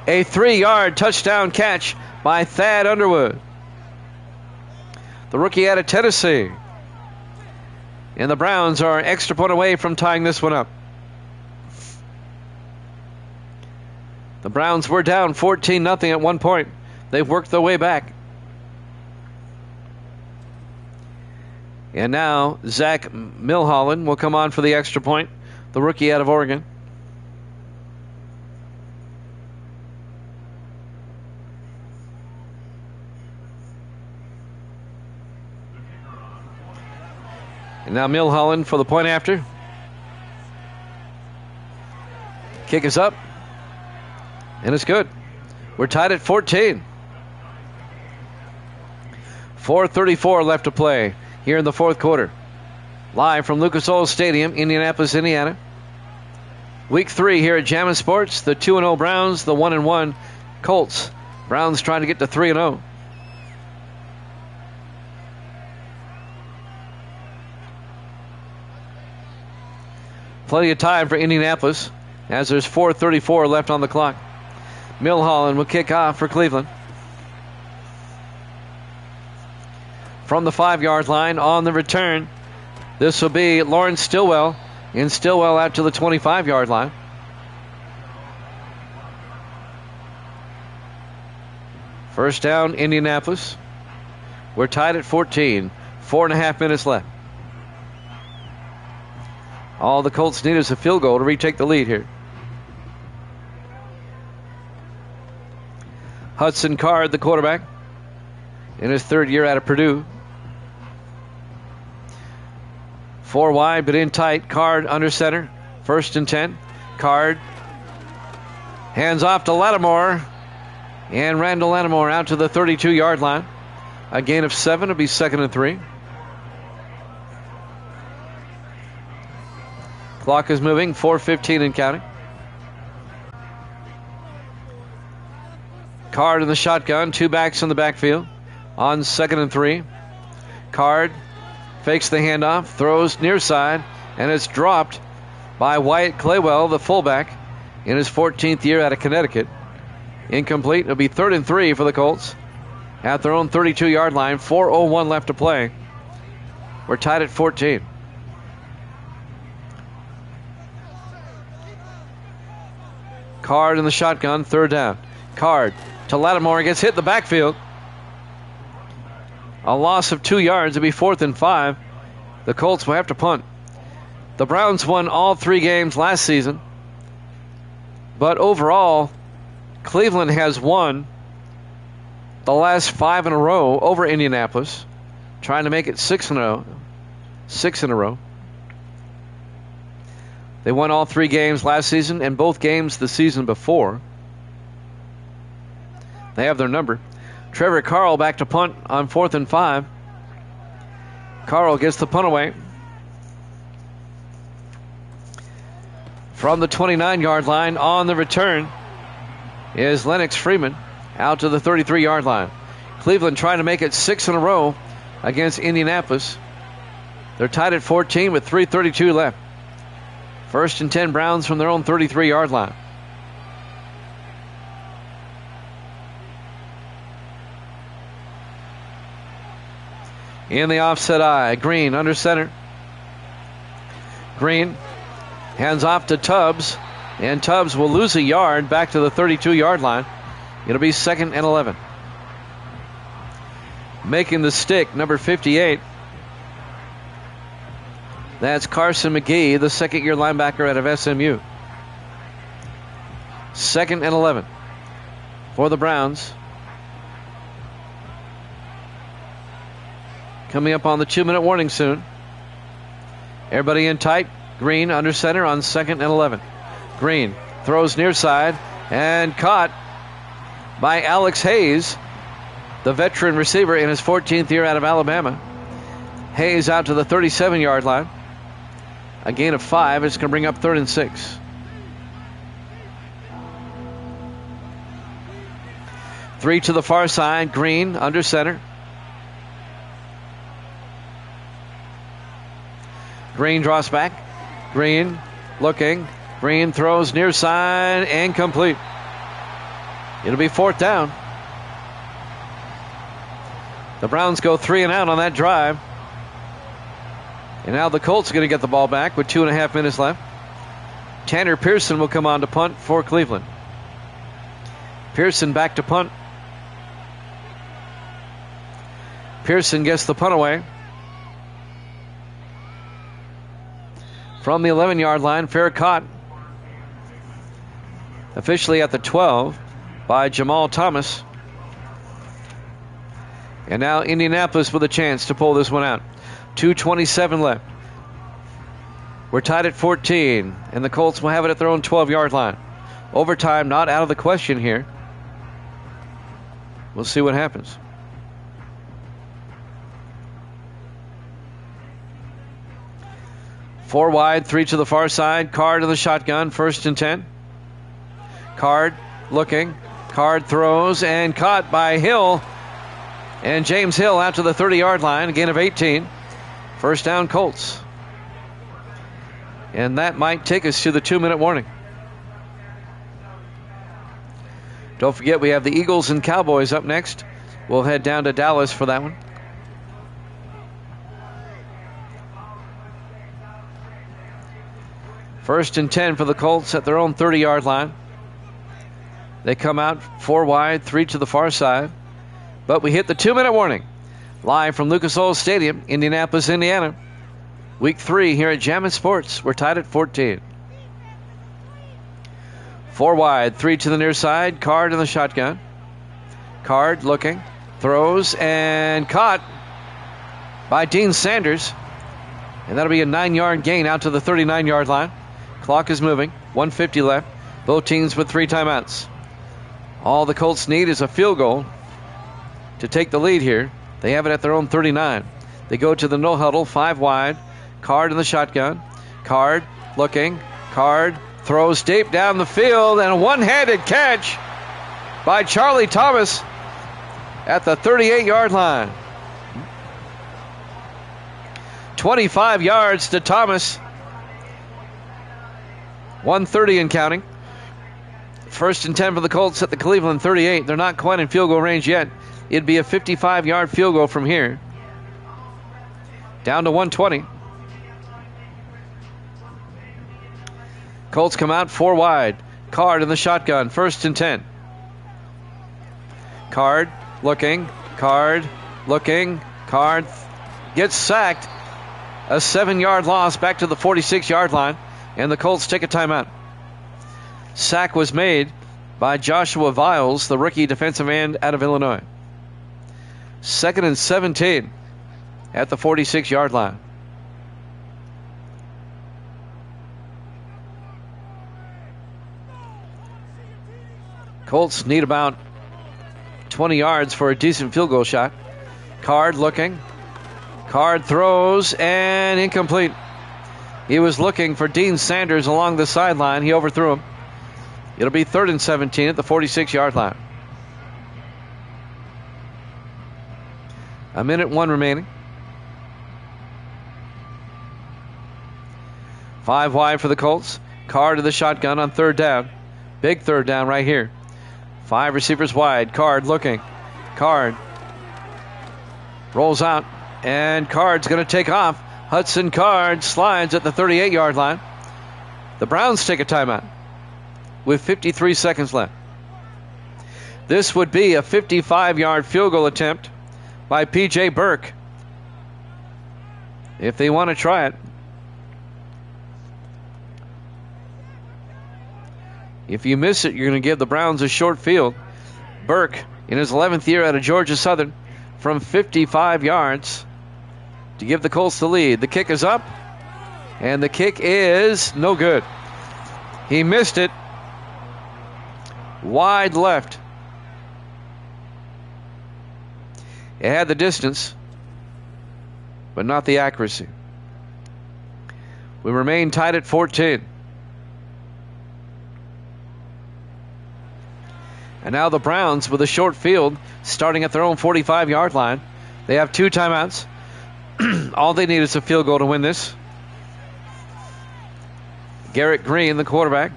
A 3-yard touchdown catch by Thad Underwood, the rookie out of Tennessee. And the Browns are an extra point away from tying this one up. The Browns were down 14-0 at one point. They've worked their way back. And now Zach Milholland will come on for the extra point, the rookie out of Oregon. And now Milholland for the point after. Kick is up. And it's good. We're tied at 14. 4:34 left to play here in the fourth quarter. Live from Lucas Oil Stadium, Indianapolis, Indiana. Week 3 here at Jammin' Sports. The 2-0 Browns, the 1-1 Colts. Browns trying to get to 3-0. Plenty of time for Indianapolis as there's 4:34 left on the clock. Milholland will kick off for Cleveland. From the 5-yard line on the return, this will be Lawrence Stillwell. And Stillwell out to the 25-yard line. First down, Indianapolis. We're tied at 14. 4.5 minutes left. All the Colts need is a field goal to retake the lead here. Hudson Card, the quarterback, in his 3rd year out of Purdue. 4 wide, but in tight. Card under center. 1st and 10. Card. Hands off to Lattimore. And Randall Lattimore out to the 32-yard line. A gain of 7. It'll be 2nd and 3. Clock is moving. 4:15 and counting. Card in the shotgun. 2 backs in the backfield. On 2nd and 3. Card fakes the handoff. Throws near side. And it's dropped by Wyatt Claywell, the fullback, in his 14th year out of Connecticut. Incomplete. It'll be 3rd and 3 for the Colts at their own 32-yard line. 4:01 left to play. We're tied at 14. Card in the shotgun. 3rd down. Card to Lattimore. Gets hit in the backfield. A loss of 2 yards. It'll be 4th and 5. The Colts will have to punt. The Browns won all 3 games last season. But overall, Cleveland has won the last 5 in a row over Indianapolis, trying to make it 6 in a row. They won all 3 games last season and both games the season before. They have their number. Trevor Carl back to punt on 4th and 5. Carl gets the punt away. From the 29-yard line on the return is Lennox Freeman out to the 33-yard line. Cleveland trying to make it 6 in a row against Indianapolis. They're tied at 14 with 3:32 left. 1st and 10 Browns from their own 33-yard line. In the offset eye, Green under center. Green hands off to Tubbs, and Tubbs will lose a yard back to the 32-yard line. It'll be 2nd and 11. Making the stick, number 58. That's Carson McGee, the 2nd-year linebacker out of SMU. 2nd and 11 for the Browns. Coming up on the 2-minute warning soon. Everybody in tight. Green under center on 2nd and 11. Green throws near side and caught by Alex Hayes, the veteran receiver in his 14th year out of Alabama. Hayes out to the 37-yard line. A gain of 5. It's going to bring up 3rd and 6. 3 to the far side. Green under center. Green draws back. Green looking. Green throws near side and complete. It'll be 4th down. The Browns go 3 and out on that drive. And now the Colts are going to get the ball back with 2.5 minutes left. Tanner Pearson will come on to punt for Cleveland. Pearson back to punt. Pearson gets the punt away. From the 11-yard line, fair caught. Officially at the 12 by Jamal Thomas. And now Indianapolis with a chance to pull this one out. 2:27 left. We're tied at 14, and the Colts will have it at their own 12-yard line. Overtime not out of the question here. We'll see what happens. Four wide, 3 to the far side. Card in the shotgun, 1st and 10. Card looking. Card throws and caught by Hill. And James Hill out to the 30-yard line, a gain of 18. 1st down, Colts. And that might take us to the 2-minute warning. Don't forget, we have the Eagles and Cowboys up next. We'll head down to Dallas for that one. First and 10 for the Colts at their own 30-yard line. They come out 4 wide, 3 to the far side. But we hit the 2-minute warning. Live from Lucas Oil Stadium, Indianapolis, Indiana. Week 3 here at Jammin' Sports. We're tied at 14. 4 wide, 3 to the near side. Card in the shotgun. Card looking, throws, and caught by Dean Sanders. And that'll be a 9-yard gain out to the 39-yard line. Clock is moving. 1:50 left. Both teams with 3 timeouts. All the Colts need is a field goal to take the lead here. They have it at their own 39. They go to the no huddle, 5 wide. Card in the shotgun. Card looking. Card throws deep down the field, and a one-handed catch by Charlie Thomas at the 38-yard line. 25 yards to Thomas. 1:30 and counting. 1st and 10 for the Colts at the Cleveland 38. They're not quite in field goal range yet. It'd be a 55-yard field goal from here. Down to 120. Colts come out 4 wide. Card in the shotgun. 1st and 10. Card looking. Card looking. Card gets sacked. A 7-yard loss back to the 46-yard line. And the Colts take a timeout. Sack was made by Joshua Viles, the rookie defensive end out of Illinois. 2nd and 17 at the 46-yard line. Colts need about 20 yards for a decent field goal shot. Card looking. Card throws and incomplete. He was looking for Dean Sanders along the sideline. He overthrew him. It'll be 3rd and 17 at the 46-yard line. 1:01 remaining. 5 wide for the Colts. Card to the shotgun on 3rd down. Big 3rd down right here. 5 receivers wide. Card looking. Card rolls out. And Card's going to take off. Hudson Card slides at the 38-yard line. The Browns take a timeout with 53 seconds left. This would be a 55-yard field goal attempt by P.J. Burke, if they want to try it. If you miss it, you're going to give the Browns a short field. Burke, in his 11th year out of Georgia Southern, from 55 yards to give the Colts the lead. The kick is up, and the kick is no good. He missed it. Wide left. It had the distance, but not the accuracy. We remain tied at 14. And now the Browns with a short field starting at their own 45-yard line. They have 2 timeouts. All they need is a field goal to win this. Garrett Green, the quarterback,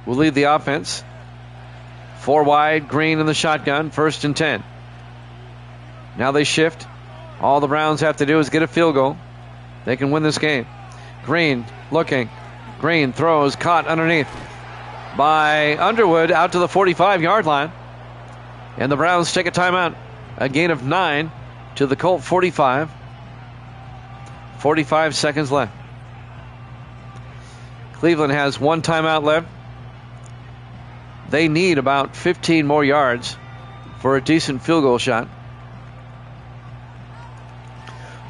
will lead the offense. 4 wide, Green in the shotgun, 1st and 10. Now they shift. All the Browns have to do is get a field goal. They can win this game. Green looking. Green throws, caught underneath by Underwood out to the 45-yard line. And the Browns take a timeout. A gain of 9 to the Colt 45. 45 seconds left. Cleveland has 1 timeout left. They need about 15 more yards for a decent field goal shot.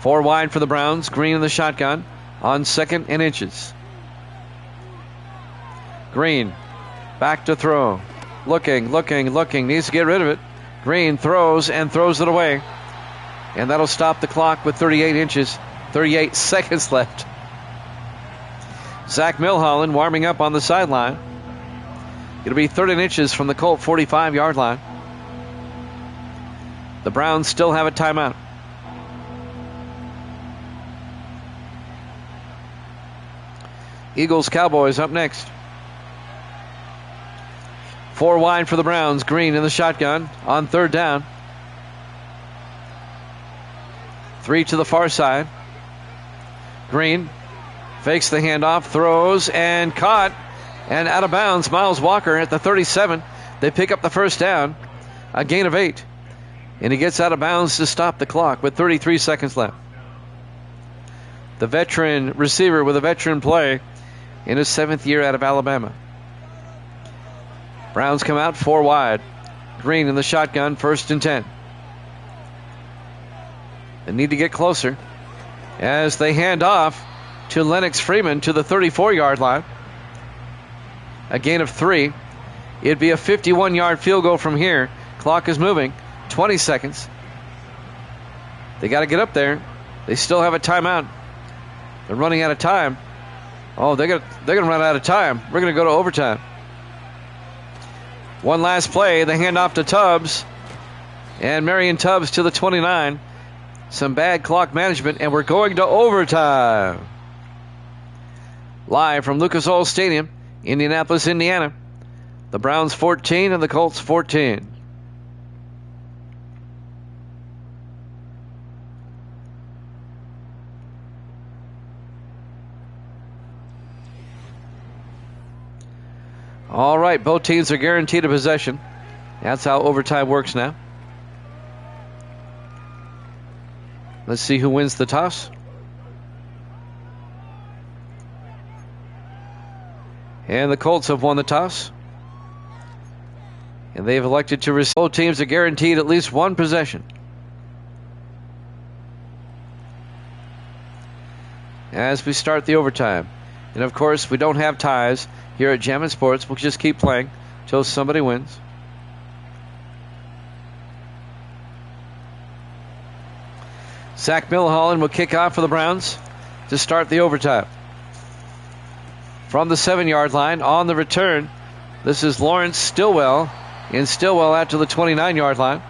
4 wide for the Browns. Green in the shotgun on 2nd and inches. Green back to throw. Looking. Needs to get rid of it. Green throws and throws it away. And that'll stop the clock with 38 seconds left. Zach Milholland warming up on the sideline. It'll be 30 inches from the Colt 45-yard line. The Browns still have a timeout. Eagles Cowboys up next. 4 wide for the Browns. Green in the shotgun on 3rd down. 3 to the far side. Green fakes the handoff, throws, and caught. And out of bounds, Miles Walker at the 37. They pick up the 1st down. A gain of 8. And he gets out of bounds to stop the clock with 33 seconds left. The veteran receiver with a veteran play in his 7th year out of Alabama. Browns come out 4 wide. Green in the shotgun, 1st and 10. They need to get closer as they hand off to Lennox Freeman to the 34-yard line. A gain of 3. It'd be a 51-yard field goal from here. Clock is moving. 20 seconds. They got to get up there. They still have a timeout. They're running out of time. Oh, they're gonna run out of time. We're gonna go to overtime. One last play. The handoff to Tubbs. And Marion Tubbs to the 29. Some bad clock management, and we're going to overtime. Live from Lucas Oil Stadium, Indianapolis, Indiana. The Browns 14 and the Colts 14. All right, both teams are guaranteed a possession. That's how overtime works now. Let's see who wins the toss. And the Colts have won the toss. And they've elected to receive. Both teams are guaranteed at least 1 possession. As we start the overtime. And of course, we don't have ties here at Jammin' Sports. We'll just keep playing until somebody wins. Zach Milholland will kick off for the Browns to start the overtime. From the 7-yard line on the return, this is Lawrence Stillwell. And Stillwell out to the 29-yard line.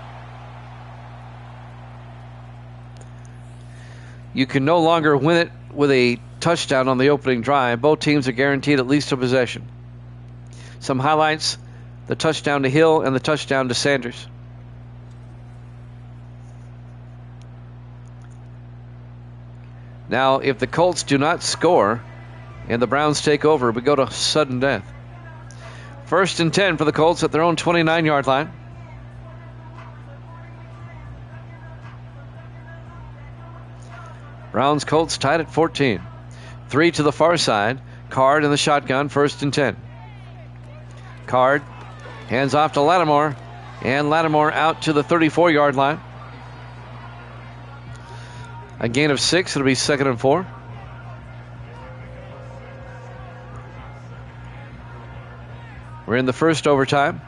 You can no longer win it with a touchdown on the opening drive. Both teams are guaranteed at least a possession. Some highlights: the touchdown to Hill and the touchdown to Sanders. Now, if the Colts do not score and the Browns take over, we go to sudden death. 1st and 10 for the Colts at their own 29-yard line. Browns Colts tied at 14. 3 to the far side. Card in the shotgun, 1st and 10. Card hands off to Lattimore, and Lattimore out to the 34-yard line. A gain of 6. It'll be 2nd and 4. We're in the first overtime.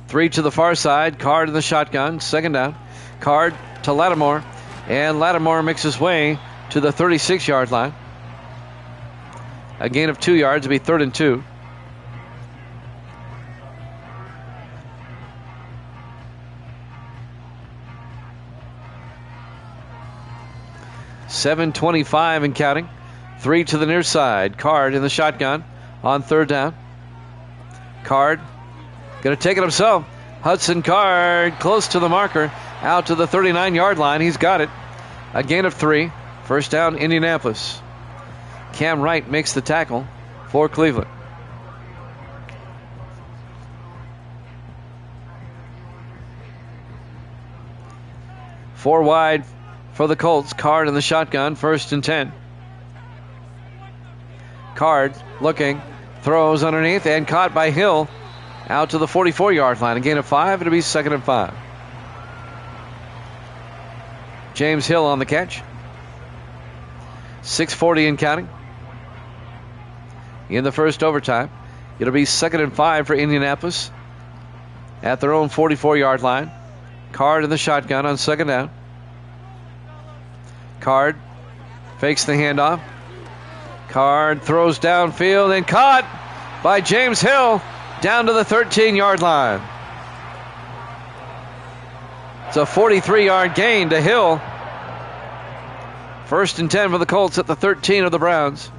Three to the far side. Card in the shotgun. 2nd down. Card to Lattimore. And Lattimore makes his way to the 36-yard line. A gain of 2 yards will be 3rd and 2. .7:25 and counting. 3 to the near side. Card in the shotgun on 3rd down. Card going to take it himself. Hudson Card close to the marker. Out to the 39-yard line. He's got it. A gain of 3. 1st down, Indianapolis. Cam Wright makes the tackle for Cleveland. Four wide for the Colts. Card in the shotgun. 1st and 10. Card looking. Throws underneath and caught by Hill. Out to the 44-yard line. A gain of 5. It'll be 2nd and 5. James Hill on the catch. 6:40 and counting. In the first overtime. It'll be 2nd and 5 for Indianapolis. At their own 44-yard line. Card in the shotgun on 2nd down. Card fakes the handoff. Card throws downfield and caught by James Hill down to the 13-yard line. It's a 43-yard gain to Hill. 1st and 10 for the Colts at the 13 of the Browns.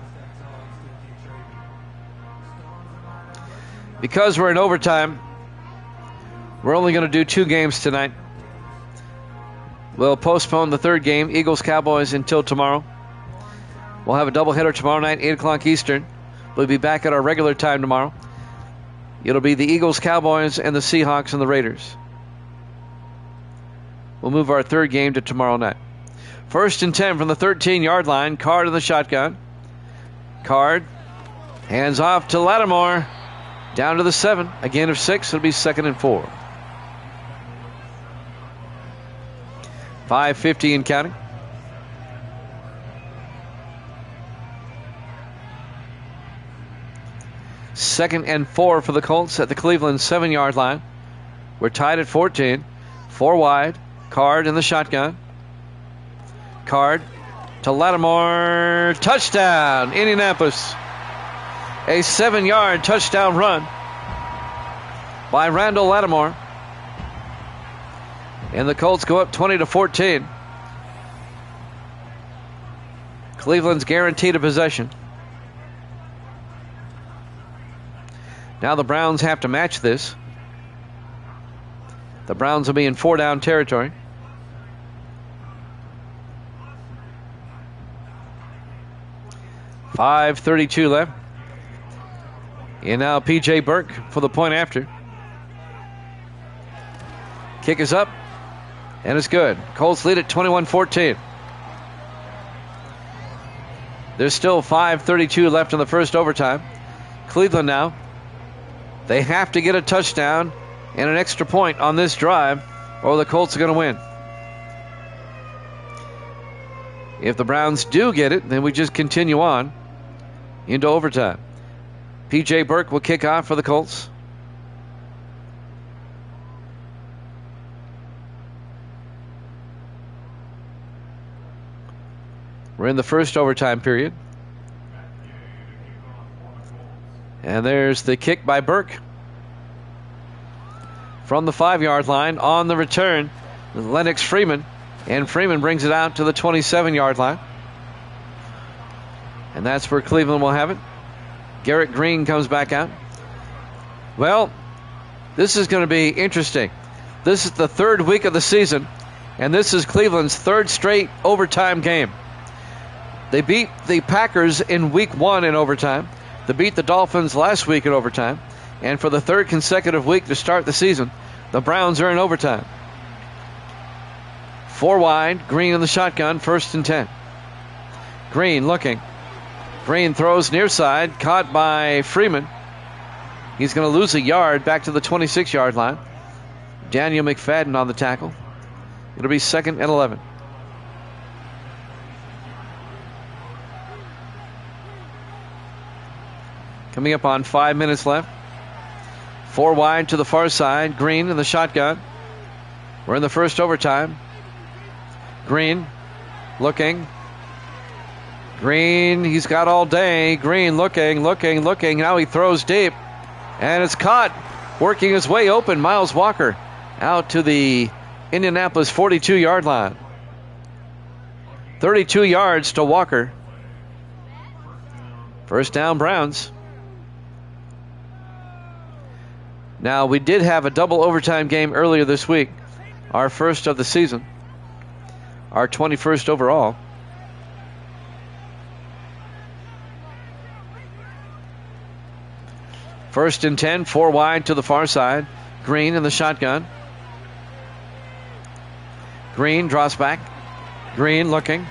Because we're in overtime, we're only going to do 2 games tonight. We'll postpone the 3rd game, Eagles-Cowboys, until tomorrow. We'll have a doubleheader tomorrow night, 8 o'clock Eastern. We'll be back at our regular time tomorrow. It'll be the Eagles, Cowboys, and the Seahawks and the Raiders. We'll move our 3rd game to tomorrow night. 1st and 10 from the 13-yard line. Card in the shotgun. Card hands off to Lattimore. Down to the 7. A gain of 6. It'll be 2nd and 4. 5:50 and counting. Second and 4 for the Colts at the Cleveland 7-yard line. We're tied at 14. 4 wide. Card in the shotgun. Card to Lattimore. Touchdown, Indianapolis. A 7-yard touchdown run by Randall Lattimore. And the Colts go up 20-14. Cleveland's guaranteed a possession. Now the Browns have to match this. The Browns will be in 4-down territory. .5:32 left. And now P.J. Burke for the point after. Kick is up. And it's good. Colts lead at 21-14. There's still 5:32 left in the first overtime. Cleveland now. They have to get a touchdown and an extra point on this drive, or the Colts are going to win. If the Browns do get it, then we just continue on into overtime. P.J. Burke will kick off for the Colts. We're in the first overtime period. And there's the kick by Burke. From the 5-yard line on the return, Lennox Freeman. And Freeman brings it out to the 27-yard line. And that's where Cleveland will have it. Garrett Green comes back out. Well, this is going to be interesting. This is the 3rd week of the season, and this is Cleveland's 3rd straight overtime game. They beat the Packers in week 1 in overtime. They beat the Dolphins last week in overtime. And for the 3rd consecutive week to start the season, the Browns are in overtime. 4 wide, Green in the shotgun, 1st and 10. Green looking. Green throws near side, caught by Freeman. He's going to lose a yard back to the 26-yard line. Daniel McFadden on the tackle. It'll be 2nd and 11. Coming up on 5 minutes left. 4 wide to the far side. Green in the shotgun. We're in the first overtime. Green looking. Green, he's got all day. Green looking. Now he throws deep. And it's caught. Working his way open. Miles Walker out to the Indianapolis 42-yard line. 32 yards to Walker. First down, Browns. Now, we did have a double overtime game earlier this week. Our first of the season. Our 21st overall. First and 10, 4 wide to the far side. Green in the shotgun. Green draws back. Green looking.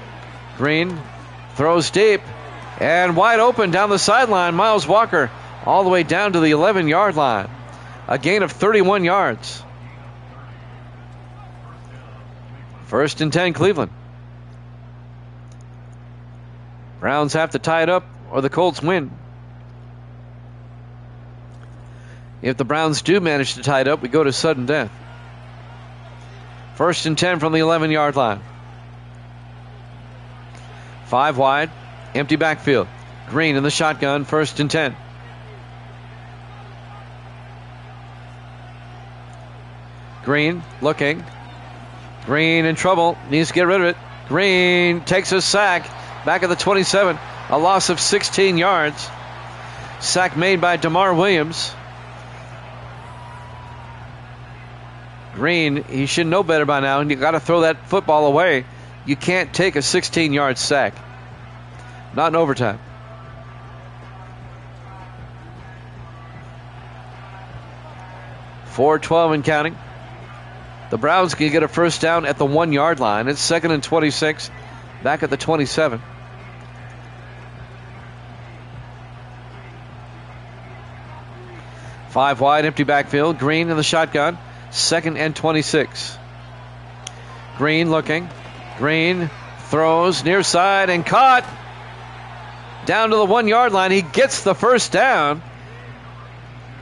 Green throws deep. And wide open down the sideline. Miles Walker all the way down to the 11-yard line. A gain of 31 yards. First and 10, Cleveland. Browns have to tie it up or the Colts win. If the Browns do manage to tie it up, we go to sudden death. First and 10 from the 11-yard line. 5 wide, empty backfield. Green in the shotgun, first and 10. Green looking. Green in trouble, needs to get rid of it. Green takes a sack, back at the 27. A loss of 16 yards. Sack made by DeMar Williams. Green, he should know better by now, and you got to throw that football away. You can't take a 16-yard sack. Not in overtime. .412 and counting. The Browns can get a first down at the 1-yard line. It's 2nd and 26, back at the 27. Five wide, empty backfield. Green in the shotgun. 2nd and 26. Green looking. Green throws near side and caught. Down to the 1-yard line. He gets the first down.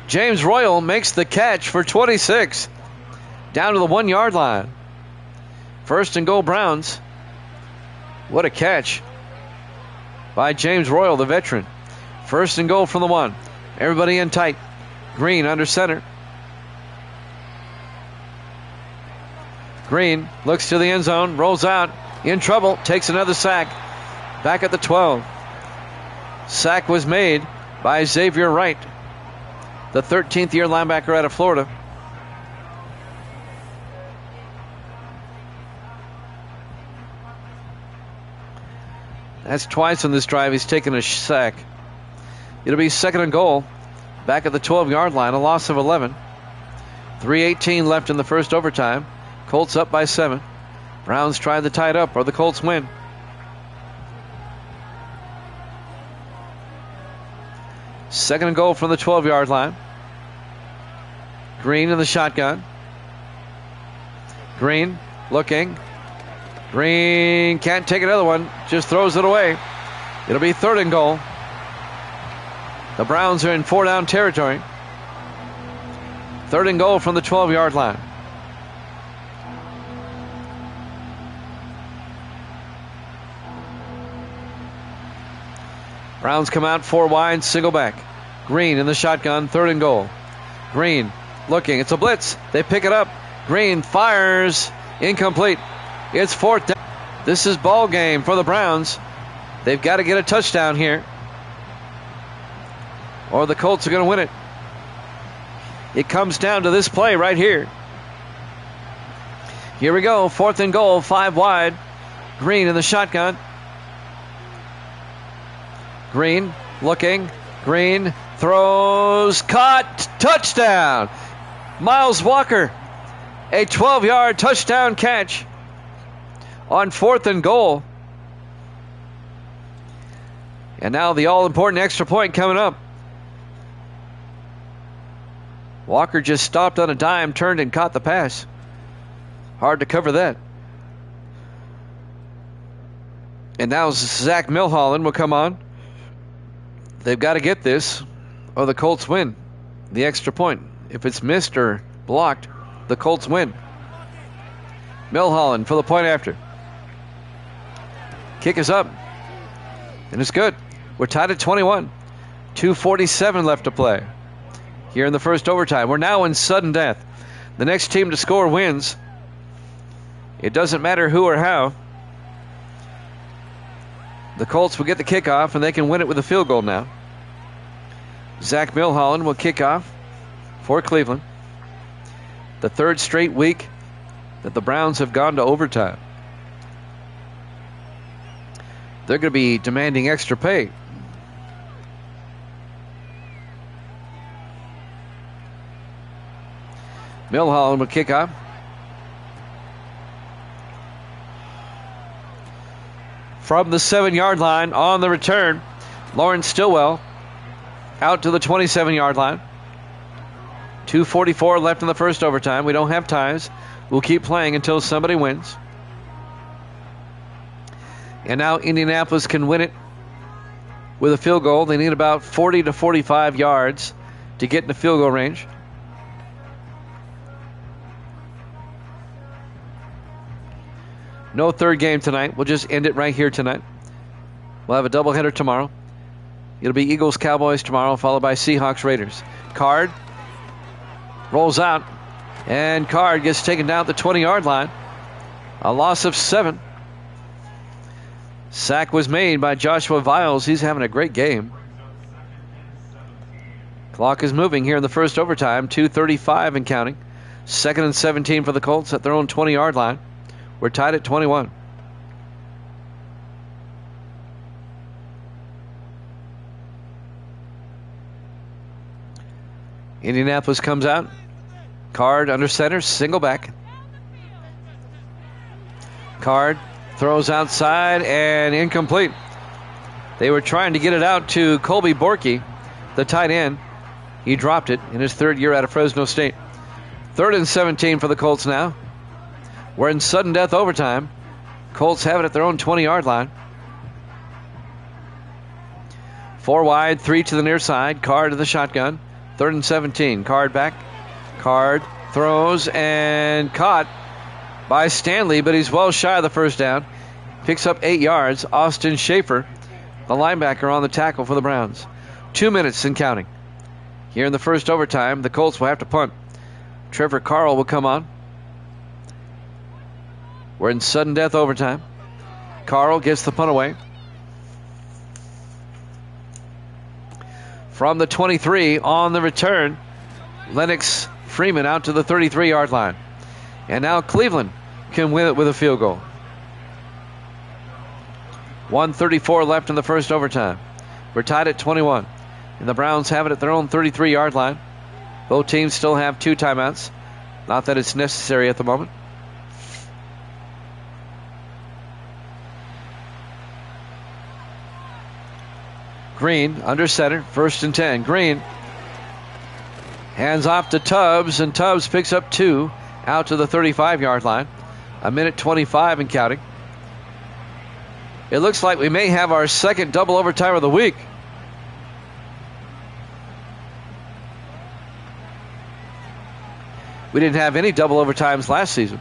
James Royal makes the catch for 26. Down to the 1-yard line. First and goal, Browns. What a catch by James Royal, the veteran. First and goal from the 1. Everybody in tight. Green under center. Green looks to the end zone, rolls out, in trouble, takes another sack. Back at the 12. Sack was made by Xavier Wright, the 13th year linebacker out of Florida. That's twice in this drive he's taken a sack. It'll be 2nd and goal. Back at the 12-yard line, a loss of 11. 3:18 left in the first overtime. Colts up by 7. Browns try to tie it up or the Colts win. Second and goal from the 12-yard line. Green in the shotgun. Green looking. Green can't take another one. Just throws it away. It'll be 3rd and goal. The Browns are in 4-down territory. 3rd and goal from the 12-yard line. Browns come out 4 wide, single back. Green in the shotgun, 3rd and goal. Green looking. It's a blitz. They pick it up. Green fires. Incomplete. It's 4th down. This is ball game for the Browns. They've got to get a touchdown here, or the Colts are going to win it. It comes down to this play right here. Here we go. 4th and goal, 5 wide. Green in the shotgun. Green looking. Green throws. Caught. Touchdown. Miles Walker. A 12-yard touchdown catch on 4th and goal. And now the all-important extra point coming up. Walker just stopped on a dime, turned and caught the pass. Hard to cover that. And now Zach Milholland will come on. They've got to get this or the Colts win the extra point. If it's missed or blocked, the Colts win. Milholland for the point after. Kick is up. And it's good. We're tied at 21. 2:47 left to play here in the first overtime. We're now in sudden death. The next team to score wins. It doesn't matter who or how. The Colts will get the kickoff, and they can win it with a field goal now. Zach Milholland will kick off for Cleveland. The third straight week that the Browns have gone to overtime. They're going to be demanding extra pay. Milholland will kick off. From the 7-yard line on the return, Lawrence Stillwell out to the 27-yard line. 2:44 left in the first overtime. We don't have ties. We'll keep playing until somebody wins. And now Indianapolis can win it with a field goal. They need about 40 to 45 yards to get in the field goal range. No third game tonight. We'll just end it right here tonight. We'll have a doubleheader tomorrow. It'll be Eagles, Cowboys tomorrow, followed by Seahawks, Raiders. Card rolls out, and Card gets taken down at the 20-yard line. A loss of 7. Sack was made by Joshua Viles. He's having a great game. Clock is moving here in the first overtime. 2:35 and counting. 2nd and 17 for the Colts at their own 20-yard line. We're tied at 21. Indianapolis comes out. Card under center, single back. Card throws outside and incomplete. They were trying to get it out to Colby Borky, the tight end. He dropped it in his third year out of Fresno State. 3rd and 17 for the Colts now. We're in sudden death overtime. Colts have it at their own 20-yard line. 4 wide, 3 to the near side. Card to the shotgun. 3rd and 17. Card back. Card throws and caught by Stanley, but he's well shy of the first down. Picks up 8 yards. Austin Schaefer, the linebacker, on the tackle for the Browns. 2 minutes and counting. Here in the first overtime, the Colts will have to punt. Trevor Carl will come on. We're in sudden death overtime. Carl gets the punt away. From the 23 on the return, Lennox Freeman out to the 33-yard line. And now Cleveland can win it with a field goal. 1:34 left in the first overtime. We're tied at 21. And the Browns have it at their own 33-yard line. Both teams still have 2 timeouts. Not that it's necessary at the moment. Green under center, 1st and 10. Green hands off to Tubbs, and Tubbs picks up 2 out to the 35-yard line. 1:25 and counting. It looks like we may have our second double overtime of the week. We didn't have any double overtimes last season.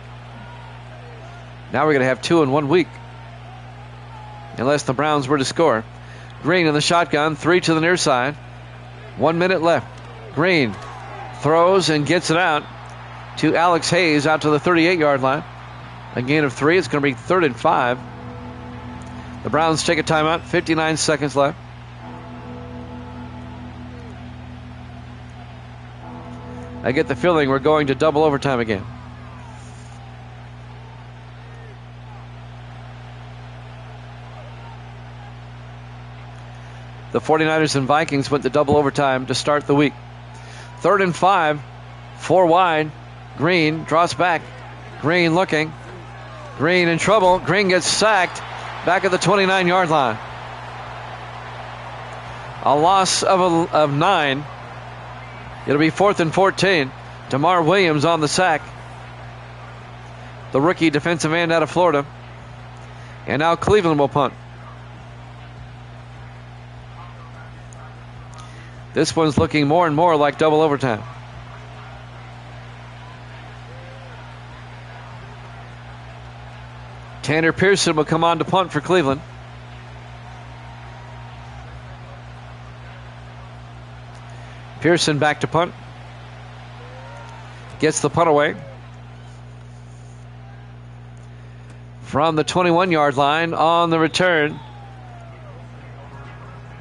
Now we're going to have 2 in 1 week, unless the Browns were to score. Green in the shotgun, 3 to the near side. 1 minute left. Green throws and gets it out to Alex Hayes out to the 38-yard line. A gain of 3. It's going to be 3rd and 5. The Browns take a timeout. 59 seconds left. I get the feeling we're going to double overtime again. The 49ers and Vikings went to double overtime to start the week. 3rd and 5, 4 wide. Green draws back. Green looking. Green in trouble. Green gets sacked back at the 29-yard line. A loss of 9. It'll be 4th and 14. Damar Williams on the sack. The rookie defensive end out of Florida. And now Cleveland will punt. This one's looking more and more like double overtime. Tanner Pearson will come on to punt for Cleveland. Pearson back to punt. Gets the punt away. From the 21-yard line on the return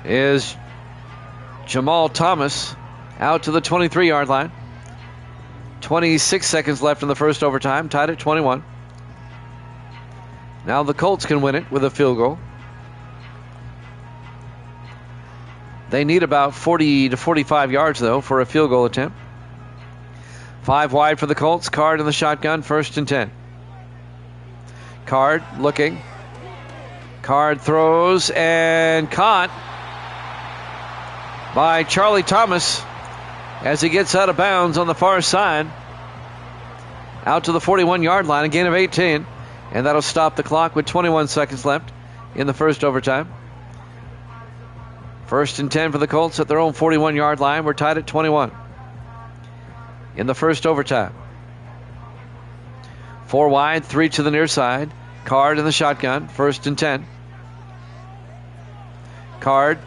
is Jamal Thomas out to the 23-yard line. 26 seconds left in the first overtime, tied at 21. Now the Colts can win it with a field goal. They need about 40 to 45 yards, though, for a field goal attempt. 5 wide for the Colts. Card in the shotgun, 1st and 10. Card looking. Card throws and caught by Charlie Thomas as he gets out of bounds on the far side. Out to the 41-yard line, a gain of 18. And that'll stop the clock with 21 seconds left in the first overtime. 1st and 10 for the Colts at their own 41-yard line. We're tied at 21 in the first overtime. 4 wide, 3 to the near side. Card in the shotgun, 1st and 10. Card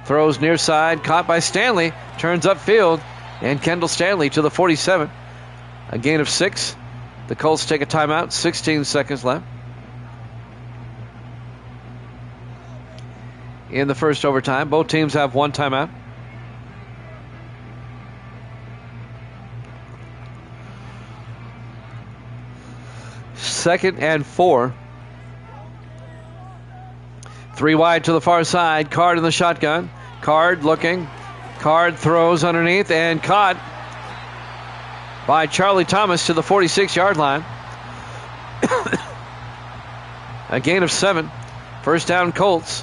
throws near side, caught by Stanley, turns upfield, and Kendall Stanley to the 47. A gain of 6. The Colts take a timeout, 16 seconds left in the first overtime. Both teams have 1 timeout. Second and 4. 3 wide to the far side. Card in the shotgun. Card looking. Card throws underneath and caught by Charlie Thomas to the 46-yard line. A gain of 7. First down, Colts.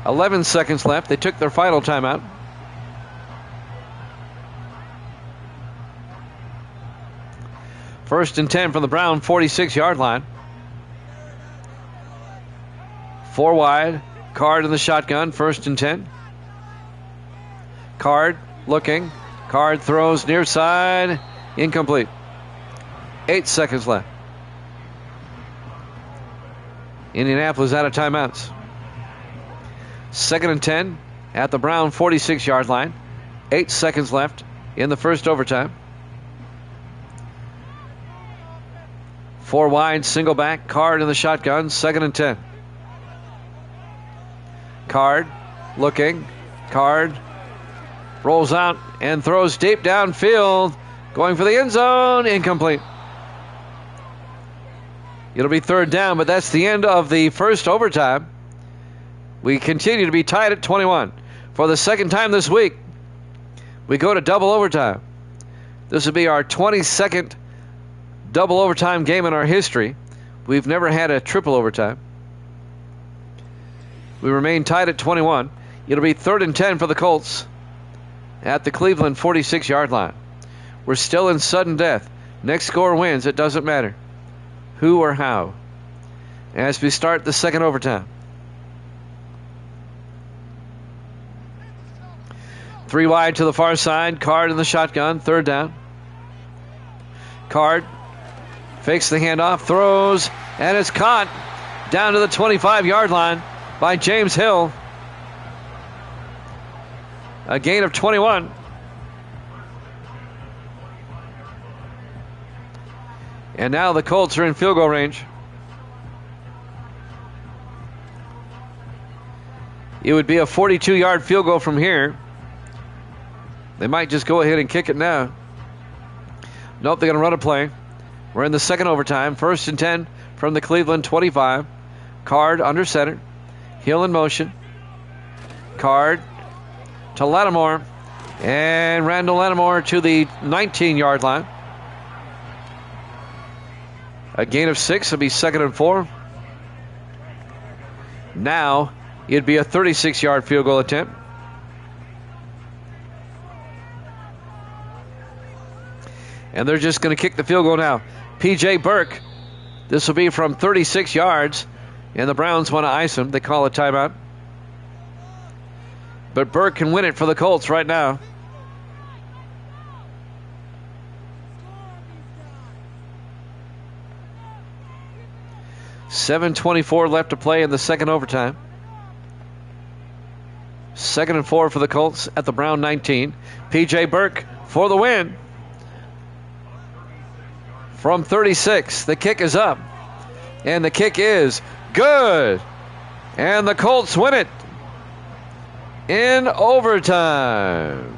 11 seconds left. They took their final timeout. First and 10 from the Brown 46-yard line. 4 wide. Card in the shotgun. 1st and 10. Card looking. Card throws near side. Incomplete. 8 seconds left. Indianapolis out of timeouts. 2nd and 10 at the Brown 46-yard line. 8 seconds left in the first overtime. 4 wide, single back. Card in the shotgun. 2nd and 10. Card looking. Card rolls out and throws deep downfield. Going for the end zone. Incomplete. It'll be 3rd down, but that's the end of the first overtime. We continue to be tied at 21. For the second time this week, we go to double overtime. This will be our 22nd double overtime game in our history. We've never had a triple overtime. We remain tied at 21. It'll be 3rd and 10 for the Colts at the Cleveland 46-yard line. We're still in sudden death. Next score wins. It doesn't matter who or how. As we start the second overtime. 3 wide to the far side. Card in the shotgun. 3rd down. Card fakes the handoff. Throws. And it's caught down to the 25-yard line by James Hill. A gain of 21. And now the Colts are in field goal range. It would be a 42-yard field goal from here. They might just go ahead and kick it now. Nope, they're going to run a play. We're in the second overtime. 1st and 10 from the Cleveland 25. Card under center. Hill in motion. Card to Lattimore. And Randall Lattimore to the 19-yard line. A gain of 6. It'll be 2nd and 4. Now it'd be a 36-yard field goal attempt. And they're just going to kick the field goal now. P.J. Burke. This will be from 36 yards. And the Browns want to ice him. They call a timeout. But Burke can win it for the Colts right now. .7:24 left to play in the second overtime. 2nd and 4 for the Colts at the Brown 19. P.J. Burke for the win. From 36, the kick is up. And the kick is good. And the Colts win it in overtime.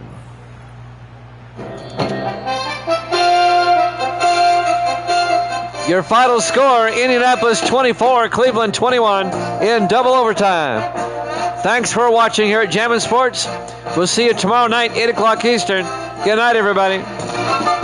Your final score, Indianapolis 24, Cleveland 21 in double overtime. Thanks for watching here at Jammin' Sports. We'll see you tomorrow night, 8 o'clock Eastern. Good night, everybody.